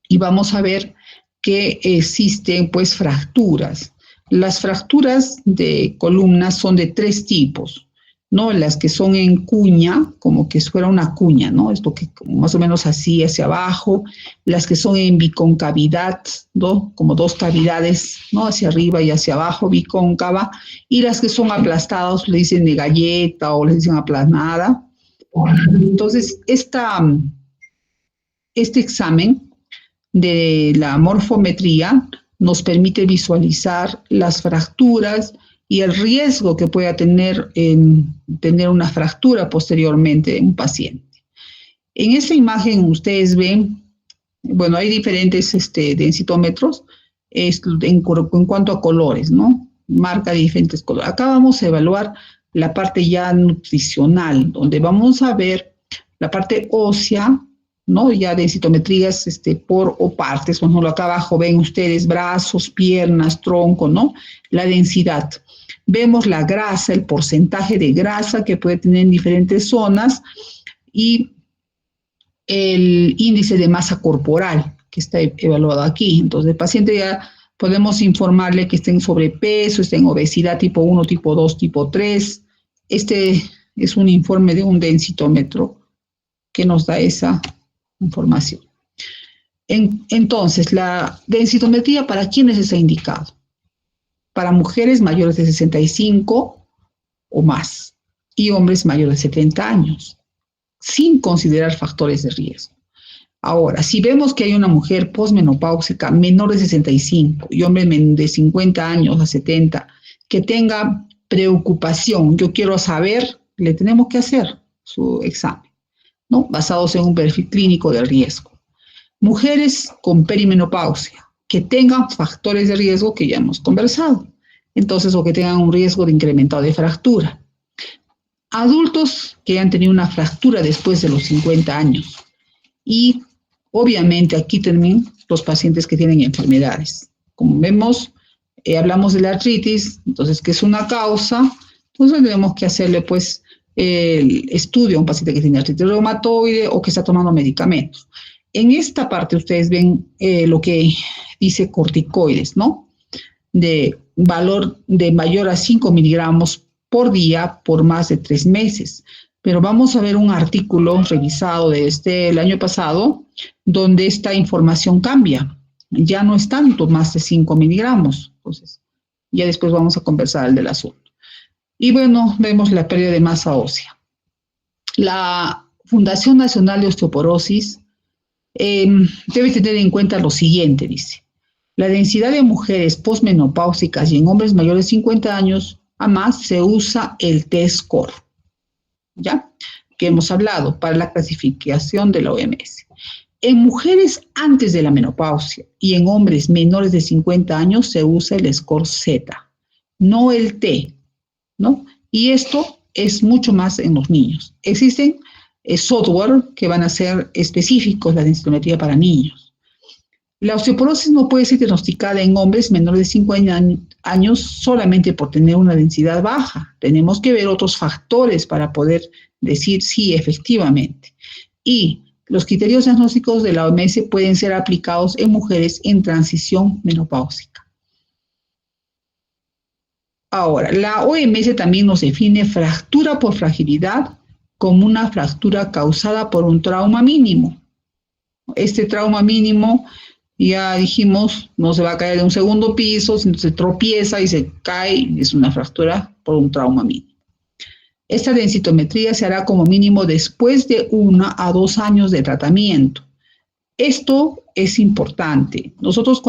y vamos a ver que existen pues fracturas. Las fracturas de columnas son de tres tipos, ¿no? Las que son en cuña, como que fuera una cuña, ¿no? Esto que más o menos así hacia abajo. Las que son en biconcavidad, ¿no? Como dos cavidades, ¿no? Hacia arriba y hacia abajo, bicóncava. Y las que son aplastadas, le dicen de galleta o le dicen aplanada. Entonces, este examen de la morfometría nos permite visualizar las fracturas y el riesgo que pueda tener en tener una fractura posteriormente en un paciente. En esta imagen ustedes ven, bueno, hay diferentes densitómetros en cuanto a colores, ¿no? Marca diferentes colores. Acá vamos a evaluar la parte ya nutricional, donde vamos a ver la parte ósea, ¿no? Ya densitometrías por o partes, por ejemplo, acá abajo ven ustedes brazos, piernas, tronco, ¿no? La densidad. Vemos la grasa, el porcentaje de grasa que puede tener en diferentes zonas y el índice de masa corporal que está evaluado aquí. Entonces, el paciente ya podemos informarle que está en sobrepeso, está en obesidad tipo 1, tipo 2, tipo 3. Este es un informe de un densitómetro que nos da esa información. Entonces, la densitometría, ¿para quiénes está indicado? Para mujeres mayores de 65 o más y hombres mayores de 70 años, sin considerar factores de riesgo. Ahora, si vemos que hay una mujer posmenopáusica menor de 65 y hombre de 50 años a 70 que tenga preocupación, yo quiero saber, le tenemos que hacer su examen, ¿no? Basados en un perfil clínico de riesgo. Mujeres con perimenopausia que tengan factores de riesgo que ya hemos conversado, entonces, o que tengan un riesgo de incrementado de fractura. Adultos que han tenido una fractura después de los 50 años. Y obviamente aquí también los pacientes que tienen enfermedades. Como vemos, hablamos de la artritis, entonces, que es una causa, entonces tenemos que hacerle pues el estudio a un paciente que tiene artritis reumatoide o que está tomando medicamentos. En esta parte ustedes ven lo que dice corticoides, ¿no? De valor de mayor a 5 miligramos por día por más de 3 meses. Pero vamos a ver un artículo revisado desde el año pasado donde esta información cambia. Ya no es tanto más de 5 miligramos. Entonces, ya después vamos a conversar del asunto. Y bueno, vemos la pérdida de masa ósea. La Fundación Nacional de Osteoporosis debe tener en cuenta lo siguiente, dice. La densidad de mujeres posmenopáusicas y en hombres mayores de 50 años a más se usa el T-score, ¿ya? Que hemos hablado para la clasificación de la OMS. En mujeres antes de la menopausia y en hombres menores de 50 años se usa el score Z, no el T, ¿no? Y esto es mucho más en los niños. Existen software que van a ser específicos, la densitometría para niños. La osteoporosis no puede ser diagnosticada en hombres menores de 50 años solamente por tener una densidad baja. Tenemos que ver otros factores para poder decir sí, efectivamente. Y los criterios diagnósticos de la OMS pueden ser aplicados en mujeres en transición menopáusica. Ahora, la OMS también nos define fractura por fragilidad como una fractura causada por un trauma mínimo. Este trauma mínimo, ya dijimos, no se va a caer de un segundo piso, sino se tropieza y se cae, es una fractura por un trauma mínimo. Esta densitometría se hará como mínimo después de 1 a 2 años de tratamiento. Esto es importante. Nosotros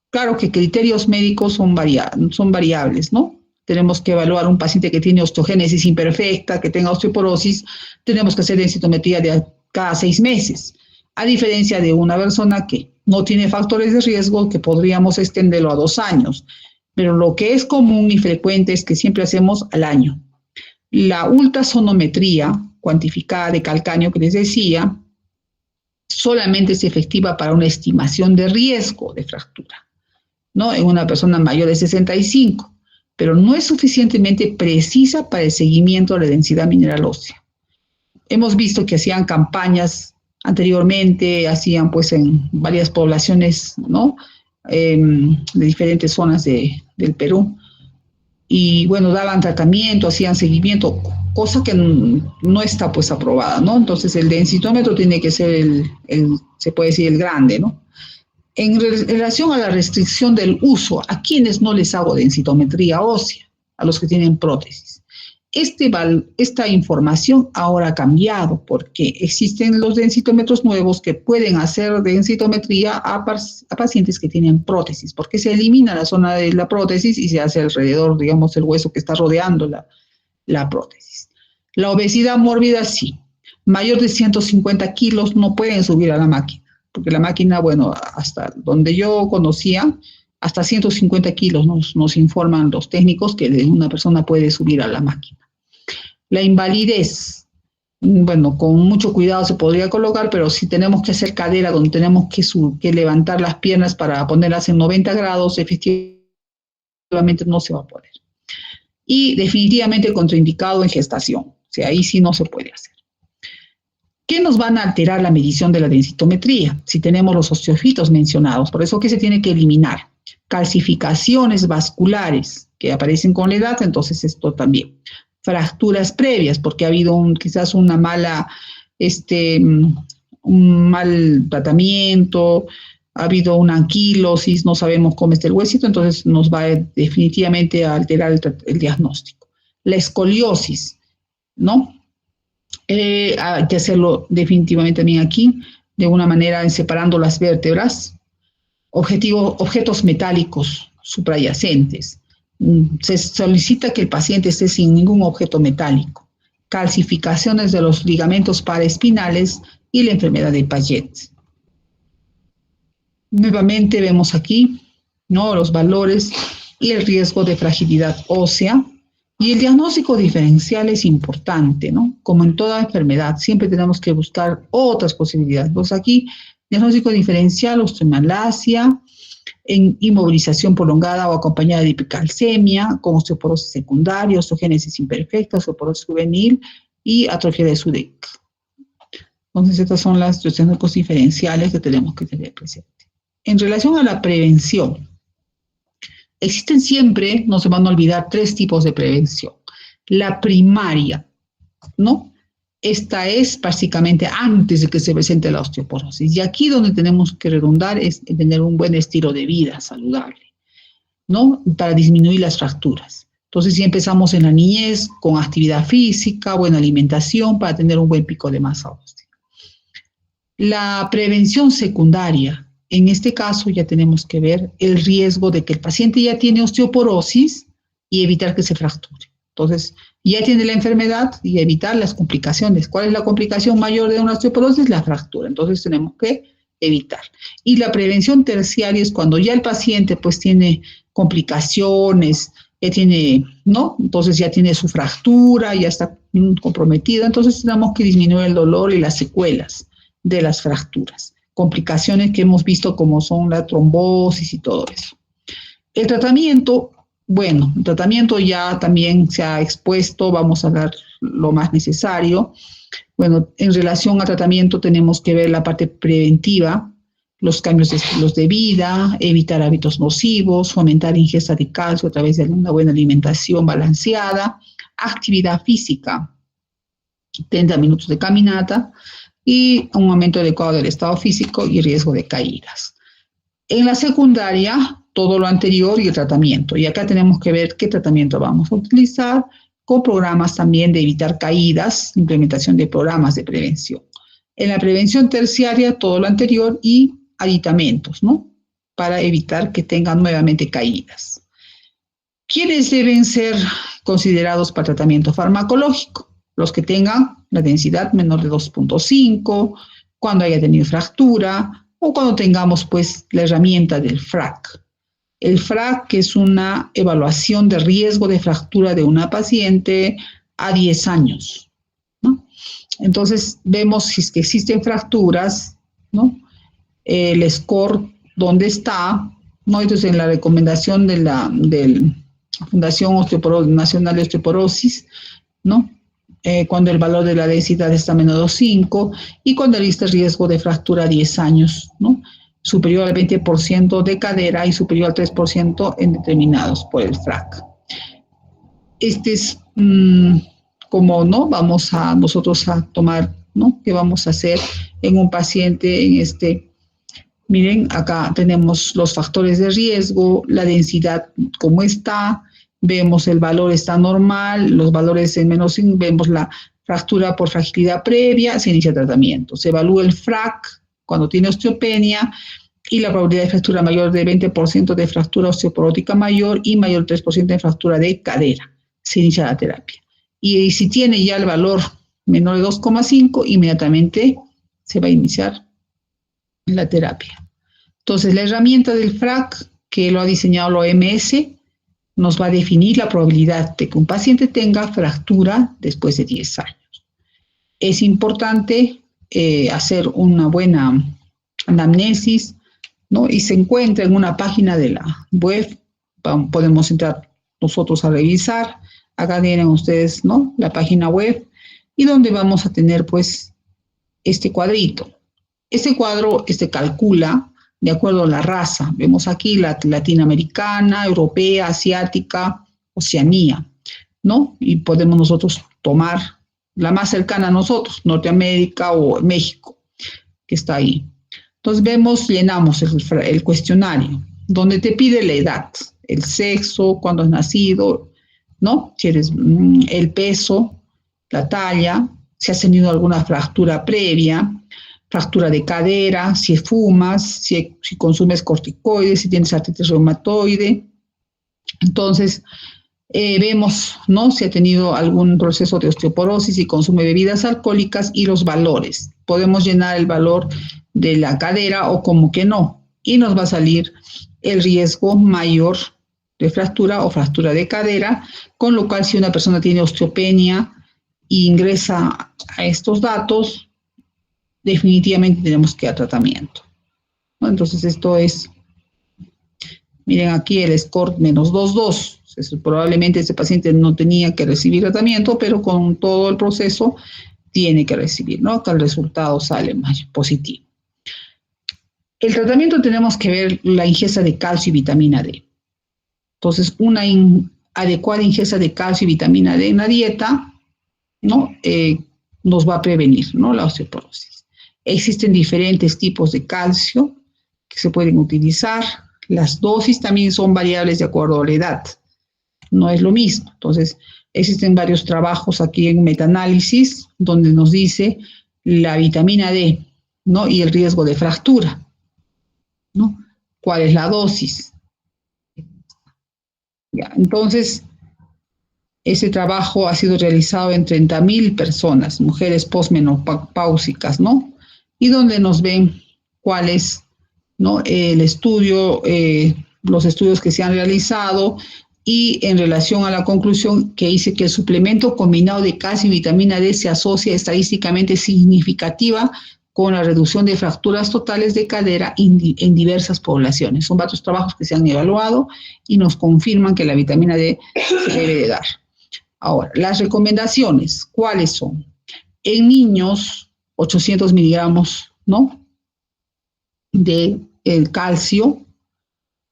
claro que criterios médicos son variables, ¿no? Tenemos que evaluar un paciente que tiene osteogénesis imperfecta, que tenga osteoporosis, tenemos que hacer densitometría de cada 6 meses, a diferencia de una persona que no tiene factores de riesgo, que podríamos extenderlo a 2 años. Pero lo que es común y frecuente es que siempre hacemos al año. La ultrasonometría cuantificada de calcáneo que les decía, solamente es efectiva para una estimación de riesgo de fractura, ¿no? En una persona mayor de 65, pero no es suficientemente precisa para el seguimiento de la densidad mineral ósea. Hemos visto que hacían campañas anteriormente, hacían pues en varias poblaciones, ¿no? De diferentes zonas del Perú. Y bueno, daban tratamiento, hacían seguimiento, cosa que no está pues aprobada, ¿no? Entonces el densitómetro tiene que ser se puede decir el grande, ¿no? En relación a la restricción del uso, ¿a quienes no les hago densitometría ósea? A los que tienen prótesis. Esta información ahora ha cambiado porque existen los densitómetros nuevos que pueden hacer densitometría a pacientes que tienen prótesis, porque se elimina la zona de la prótesis y se hace alrededor, digamos, el hueso que está rodeando la prótesis. La obesidad mórbida, sí. Mayor de 150 kilos no pueden subir a la máquina, porque la máquina, bueno, hasta donde yo conocía, hasta 150 kilos nos informan los técnicos que una persona puede subir a la máquina. La invalidez, bueno, con mucho cuidado se podría colocar, pero si tenemos que hacer cadera, donde tenemos que levantar las piernas para ponerlas en 90 grados, efectivamente no se va a poder. Y definitivamente contraindicado en gestación, o sea, ahí sí no se puede hacer. ¿Qué nos van a alterar la medición de la densitometría? Si tenemos los osteofitos mencionados, por eso que se tiene que eliminar. Calcificaciones vasculares que aparecen con la edad, entonces esto también. Fracturas previas, porque ha habido quizás un mal tratamiento, ha habido una anquilosis, no sabemos cómo está el huesito, entonces nos va definitivamente a alterar el diagnóstico. La escoliosis, ¿no? Hay que hacerlo definitivamente también aquí, de una manera separando las vértebras. Objetos metálicos suprayacentes. Se solicita que el paciente esté sin ningún objeto metálico. Calcificaciones de los ligamentos paraespinales y la enfermedad de Paget. Nuevamente vemos aquí, ¿no?, los valores y el riesgo de fragilidad ósea. Y el diagnóstico diferencial es importante, ¿no? Como en toda enfermedad, siempre tenemos que buscar otras posibilidades. Pues aquí, diagnóstico diferencial, osteomalacia, en inmovilización prolongada o acompañada de hipercalcemia, con osteoporosis secundaria, osteogénesis imperfecta, osteoporosis juvenil y atrofia de Sudeck. Entonces, estas son las diagnósticos diferenciales que tenemos que tener presente. En relación a la prevención, existen siempre, no se van a olvidar, 3 tipos de prevención. La primaria, ¿no? Esta es básicamente antes de que se presente la osteoporosis. Y aquí donde tenemos que redundar es en tener un buen estilo de vida saludable, ¿no? Para disminuir las fracturas. Entonces, si empezamos en la niñez con actividad física, buena alimentación para tener un buen pico de masa ósea. La prevención secundaria. En este caso ya tenemos que ver el riesgo de que el paciente ya tiene osteoporosis y evitar que se fracture. Entonces, ya tiene la enfermedad y evitar las complicaciones. ¿Cuál es la complicación mayor de una osteoporosis? La fractura. Entonces, tenemos que evitar. Y la prevención terciaria es cuando ya el paciente pues tiene complicaciones, ya tiene, ¿no? Entonces ya tiene su fractura, ya está comprometida. Entonces, tenemos que disminuir el dolor y las secuelas de las fracturas. Complicaciones que hemos visto como son la trombosis y todo eso. El tratamiento, bueno, el tratamiento ya también se ha expuesto, vamos a dar lo más necesario. Bueno, en relación al tratamiento tenemos que ver la parte preventiva, los cambios de estilos de vida, evitar hábitos nocivos, fomentar ingesta de calcio a través de una buena alimentación balanceada, actividad física, 30 minutos de caminata, y un aumento adecuado del estado físico y riesgo de caídas. En la secundaria, todo lo anterior y el tratamiento. Y acá tenemos que ver qué tratamiento vamos a utilizar, con programas también de evitar caídas, implementación de programas de prevención. En la prevención terciaria, todo lo anterior y aditamentos, ¿no? Para evitar que tengan nuevamente caídas. ¿Quiénes deben ser considerados para tratamiento farmacológico? Los que tengan la densidad menor de 2.5, cuando haya tenido fractura o cuando tengamos pues la herramienta del FRAC. El FRAC, que es una evaluación de riesgo de fractura de una paciente a 10 años, ¿no? Entonces vemos si es que existen fracturas, ¿no? El score, ¿dónde está? ¿No? Entonces en la recomendación de la Fundación Nacional de Osteoporosis, ¿no? Cuando el valor de la densidad está menor de 2.5 y cuando existe riesgo de fractura a 10 años, ¿no? Superior al 20% de cadera y superior al 3% en determinados por el FRAC. Este es como, ¿no? Vamos a nosotros a tomar, ¿no? ¿Qué vamos a hacer en un paciente en este? Miren, acá tenemos los factores de riesgo, la densidad, cómo está, vemos el valor está normal, los valores en menos 5, vemos la fractura por fragilidad previa, se inicia tratamiento. Se evalúa el FRAC cuando tiene osteopenia y la probabilidad de fractura mayor de 20% de fractura osteoporótica mayor y mayor 3% de fractura de cadera. Se inicia la terapia. Y si tiene ya el valor menor de 2,5, inmediatamente se va a iniciar la terapia. Entonces, la herramienta del FRAC, que lo ha diseñado la OMS, nos va a definir la probabilidad de que un paciente tenga fractura después de 10 años. Es importante hacer una buena anamnesis, ¿no? Y se encuentra en una página de la web, podemos entrar nosotros a revisar. Acá tienen ustedes, ¿no?, la página web, y donde vamos a tener, pues, este cuadrito. Este cuadro calcula de acuerdo a la raza. Vemos aquí la latinoamericana, europea, asiática, Oceanía, ¿no? Y podemos nosotros tomar la más cercana a nosotros, Norteamérica o México, que está ahí. Entonces vemos, llenamos el cuestionario, donde te pide la edad, el sexo, cuándo has nacido, ¿no? Si eres el peso, la talla, si has tenido alguna fractura previa, fractura de cadera, si fumas, si consumes corticoides, si tienes artritis reumatoide. Entonces, vemos, ¿no?, si ha tenido algún proceso de osteoporosis y consume bebidas alcohólicas y los valores. Podemos llenar el valor de la cadera o como que no, y nos va a salir el riesgo mayor de fractura o fractura de cadera, con lo cual si una persona tiene osteopenia e ingresa a estos datos, definitivamente tenemos que ir a tratamiento, ¿no? Entonces esto es, miren aquí el score menos 2,2. Probablemente ese paciente no tenía que recibir tratamiento, pero con todo el proceso tiene que recibir, ¿no? Acá el resultado sale más positivo. El tratamiento tenemos que ver la ingesta de calcio y vitamina D. Entonces, una adecuada ingesta de calcio y vitamina D en la dieta, ¿no?, nos va a prevenir, ¿no?, la osteoporosis. Existen diferentes tipos de calcio que se pueden utilizar. Las dosis también son variables de acuerdo a la edad. No es lo mismo. Entonces, existen varios trabajos aquí en metaanálisis donde nos dice la vitamina D, ¿no?, y el riesgo de fractura, ¿no? ¿Cuál es la dosis? Ya, entonces, ese trabajo ha sido realizado en 30,000 personas, mujeres posmenopáusicas, ¿no? Y donde nos ven cuál es, ¿no?, el estudio, los estudios que se han realizado, y en relación a la conclusión que dice que el suplemento combinado de calcio y vitamina D se asocia estadísticamente significativa con la reducción de fracturas totales de cadera en diversas poblaciones. Son varios trabajos que se han evaluado y nos confirman que la vitamina D se debe de dar. Ahora, las recomendaciones, ¿cuáles son? En niños, 800 miligramos, ¿no?, de el calcio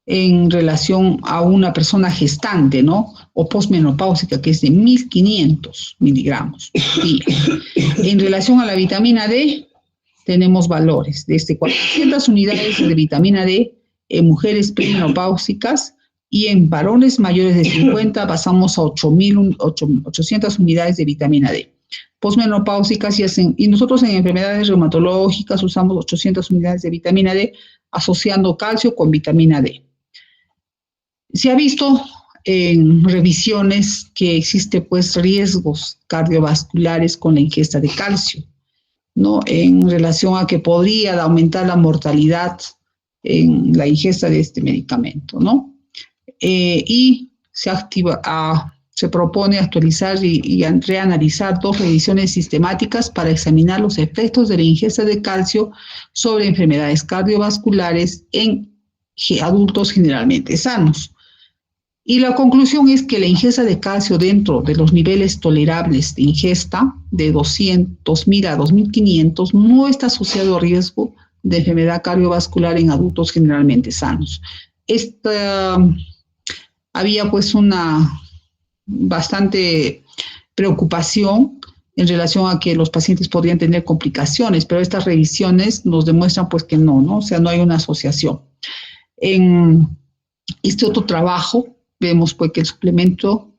en relación a una persona gestante, ¿no?, o posmenopáusica, que es de 1.500 miligramos día. En relación a la vitamina D, tenemos valores desde 400 unidades de vitamina D en mujeres premenopáusicas, y en varones mayores de 50 pasamos a 800 unidades de vitamina D. Posmenopáusicas y nosotros en enfermedades reumatológicas usamos 800 unidades de vitamina D asociando calcio con vitamina D. Se ha visto en revisiones que existe, pues, riesgos cardiovasculares con la ingesta de calcio, ¿no?, en relación a que podría aumentar la mortalidad en la ingesta de este medicamento, ¿no? Y se propone actualizar y reanalizar 2 revisiones sistemáticas para examinar los efectos de la ingesta de calcio sobre enfermedades cardiovasculares en adultos generalmente sanos. Y la conclusión es que la ingesta de calcio dentro de los niveles tolerables de ingesta de 200.000 a 2.500 no está asociado a riesgo de enfermedad cardiovascular en adultos generalmente sanos. Había pues una bastante preocupación en relación a que los pacientes podrían tener complicaciones, pero estas revisiones nos demuestran pues que no, ¿no? O sea, no hay una asociación. En este otro trabajo vemos pues que el suplemento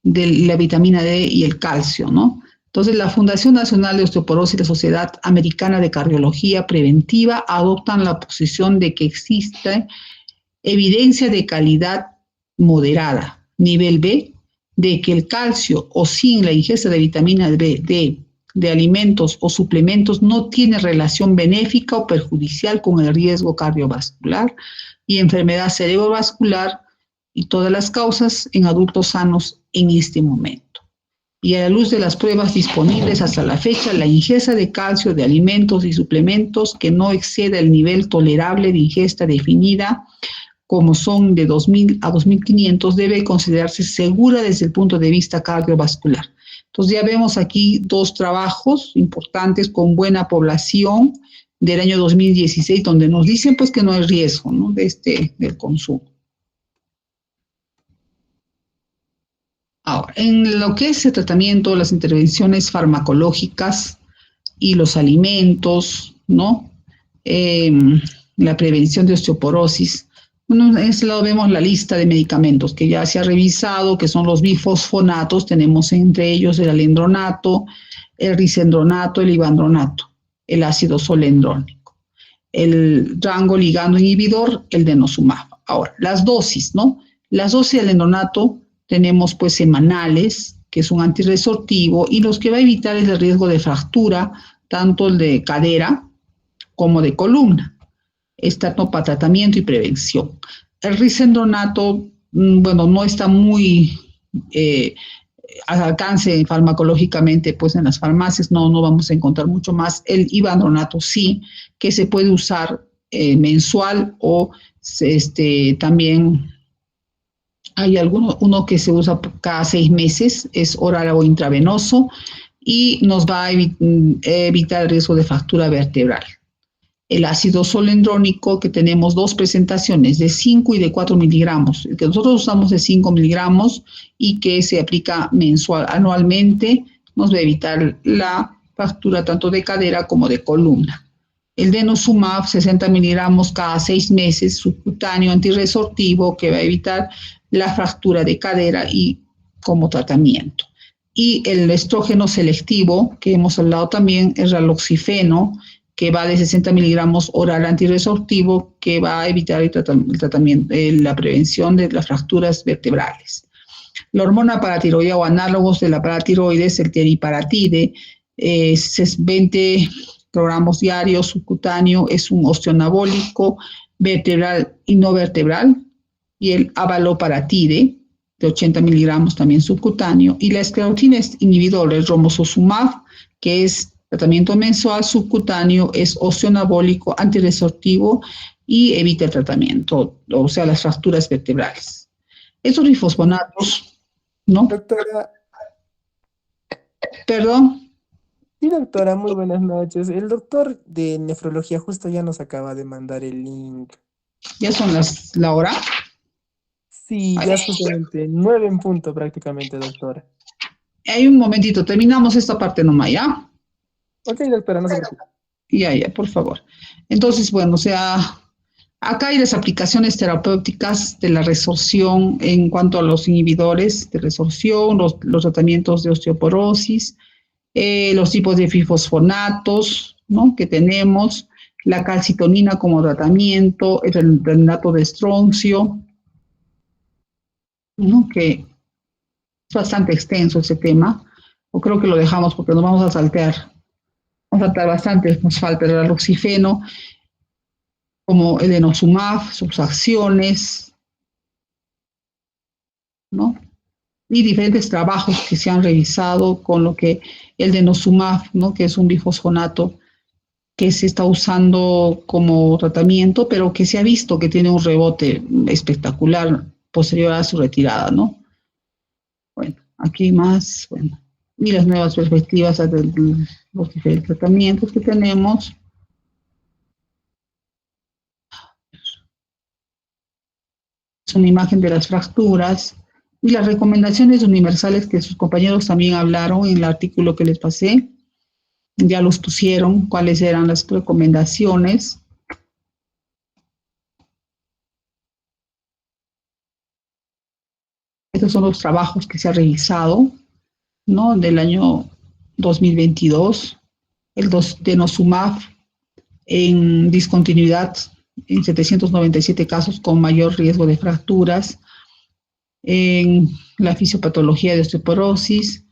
de la vitamina D y el calcio, ¿no? Entonces, la Fundación Nacional de Osteoporosis y la Sociedad Americana de Cardiología Preventiva adoptan la posición de que existe evidencia de calidad moderada, nivel B, de que el calcio o sin la ingesta de vitamina D de alimentos o suplementos no tiene relación benéfica o perjudicial con el riesgo cardiovascular y enfermedad cerebrovascular y todas las causas en adultos sanos en este momento. Y a la luz de las pruebas disponibles hasta la fecha, la ingesta de calcio de alimentos y suplementos que no exceda el nivel tolerable de ingesta definida, como son de 2.000 a 2.500, debe considerarse segura desde el punto de vista cardiovascular. Entonces ya vemos aquí dos trabajos importantes con buena población del año 2016, donde nos dicen pues que no hay riesgo, ¿no?, del consumo. Ahora, en lo que es el tratamiento, las intervenciones farmacológicas y los alimentos, ¿no? La prevención de osteoporosis. Bueno, en este lado vemos la lista de medicamentos que ya se ha revisado, que son los bifosfonatos, tenemos entre ellos el alendronato, el risendronato, el ivandronato, el ácido solendrónico, el rango ligando inhibidor, el denosumab. Ahora, las dosis, ¿no? Las dosis de alendronato tenemos pues semanales, que es un antirresortivo, y los que va a evitar es el riesgo de fractura, tanto el de cadera como de columna. Está para tratamiento y prevención. El risendronato, bueno, no está muy al alcance farmacológicamente, pues en las farmacias no vamos a encontrar mucho más. El ivandronato sí, que se puede usar mensual o también hay uno que se usa cada 6 meses, es oral o intravenoso y nos va a evitar el riesgo de fractura vertebral. El ácido solendrónico, que tenemos dos presentaciones, de 5 y de 4 miligramos. El que nosotros usamos de 5 miligramos y que se aplica anualmente, nos va a evitar la fractura tanto de cadera como de columna. El denosumab, 60 miligramos cada 6 meses, subcutáneo antirresortivo, que va a evitar la fractura de cadera y como tratamiento. Y el estrógeno selectivo, que hemos hablado también, el raloxifeno, que va de 60 miligramos oral antirresortivo, que va a evitar el tratamiento, la prevención de las fracturas vertebrales. La hormona paratiroidea o análogos de la paratiroides, el teriparatide, 20 gramos diarios, subcutáneo, es un osteoanabólico vertebral y no vertebral, y el abaloparatide, de 80 miligramos también subcutáneo, y la esclerotina inhibidor, el romosozumab, que es tratamiento mensual subcutáneo, es osteoanabólico, antirresortivo y evita el tratamiento, o sea, las fracturas vertebrales. Estos bifosfonatos, ¿no? Doctora, Perdón, sí, doctora, muy buenas noches. El doctor de nefrología justo ya nos acaba de mandar el link. ya son la hora. Sí, Ay, ya es justamente 9 en punto prácticamente, doctora. hay un momentito, terminamos esta parte nomás, ¿ya? Ok, doctora, no se preocupe. Ya, por favor. Entonces, bueno, o sea, acá hay las aplicaciones terapéuticas de la resorción en cuanto a los inhibidores de resorción, los tratamientos de osteoporosis, los tipos de bifosfonatos, ¿no?, que tenemos, la calcitonina como tratamiento, el retinato de estroncio, ¿no?, que es bastante extenso ese tema, o creo que lo dejamos porque nos vamos a saltear. Vamos a saltar bastante, nos falta el aloxifeno, como el denosumab, sus acciones, ¿no? Y diferentes trabajos que se han revisado con lo que el denosumab, ¿no?, que es un bifosfonato que se está usando como tratamiento, pero que se ha visto que tiene un rebote espectacular posterior a su retirada, ¿no? Bueno, aquí más, bueno, y las nuevas perspectivas de los diferentes tratamientos que tenemos. Es una imagen de las fracturas y las recomendaciones universales que sus compañeros también hablaron en el artículo que les pasé. Ya los pusieron, cuáles eran las recomendaciones. estos son los trabajos que se ha realizado, ¿no? Del año 2022, el denosumab en discontinuidad en 797 casos con mayor riesgo de fracturas, en la fisiopatología de osteoporosis,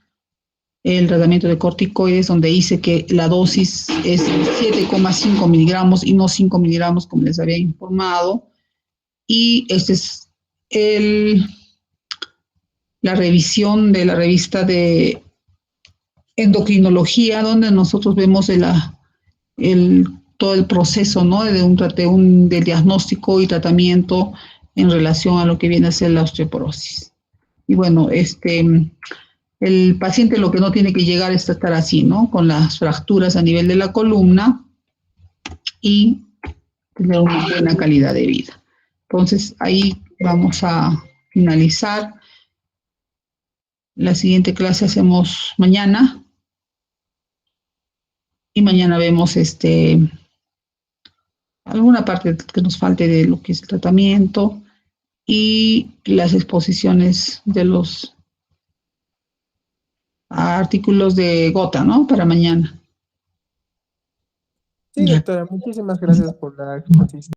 el tratamiento de corticoides, donde dice que la dosis es 7,5 miligramos y no 5 miligramos como les había informado. Y este es la revisión de la revista de endocrinología, donde nosotros vemos todo el proceso, ¿no? Del diagnóstico y tratamiento en relación a lo que viene a ser la osteoporosis. Y bueno, el paciente lo que no tiene que llegar es estar así, ¿no? Con las fracturas a nivel de la columna y tener una buena calidad de vida. Entonces, ahí vamos a finalizar. La siguiente clase hacemos mañana. Y mañana vemos alguna parte que nos falte de lo que es el tratamiento y las exposiciones de los artículos de gota, ¿no? Para mañana. Sí, Ya. doctora, muchísimas gracias por la exposición.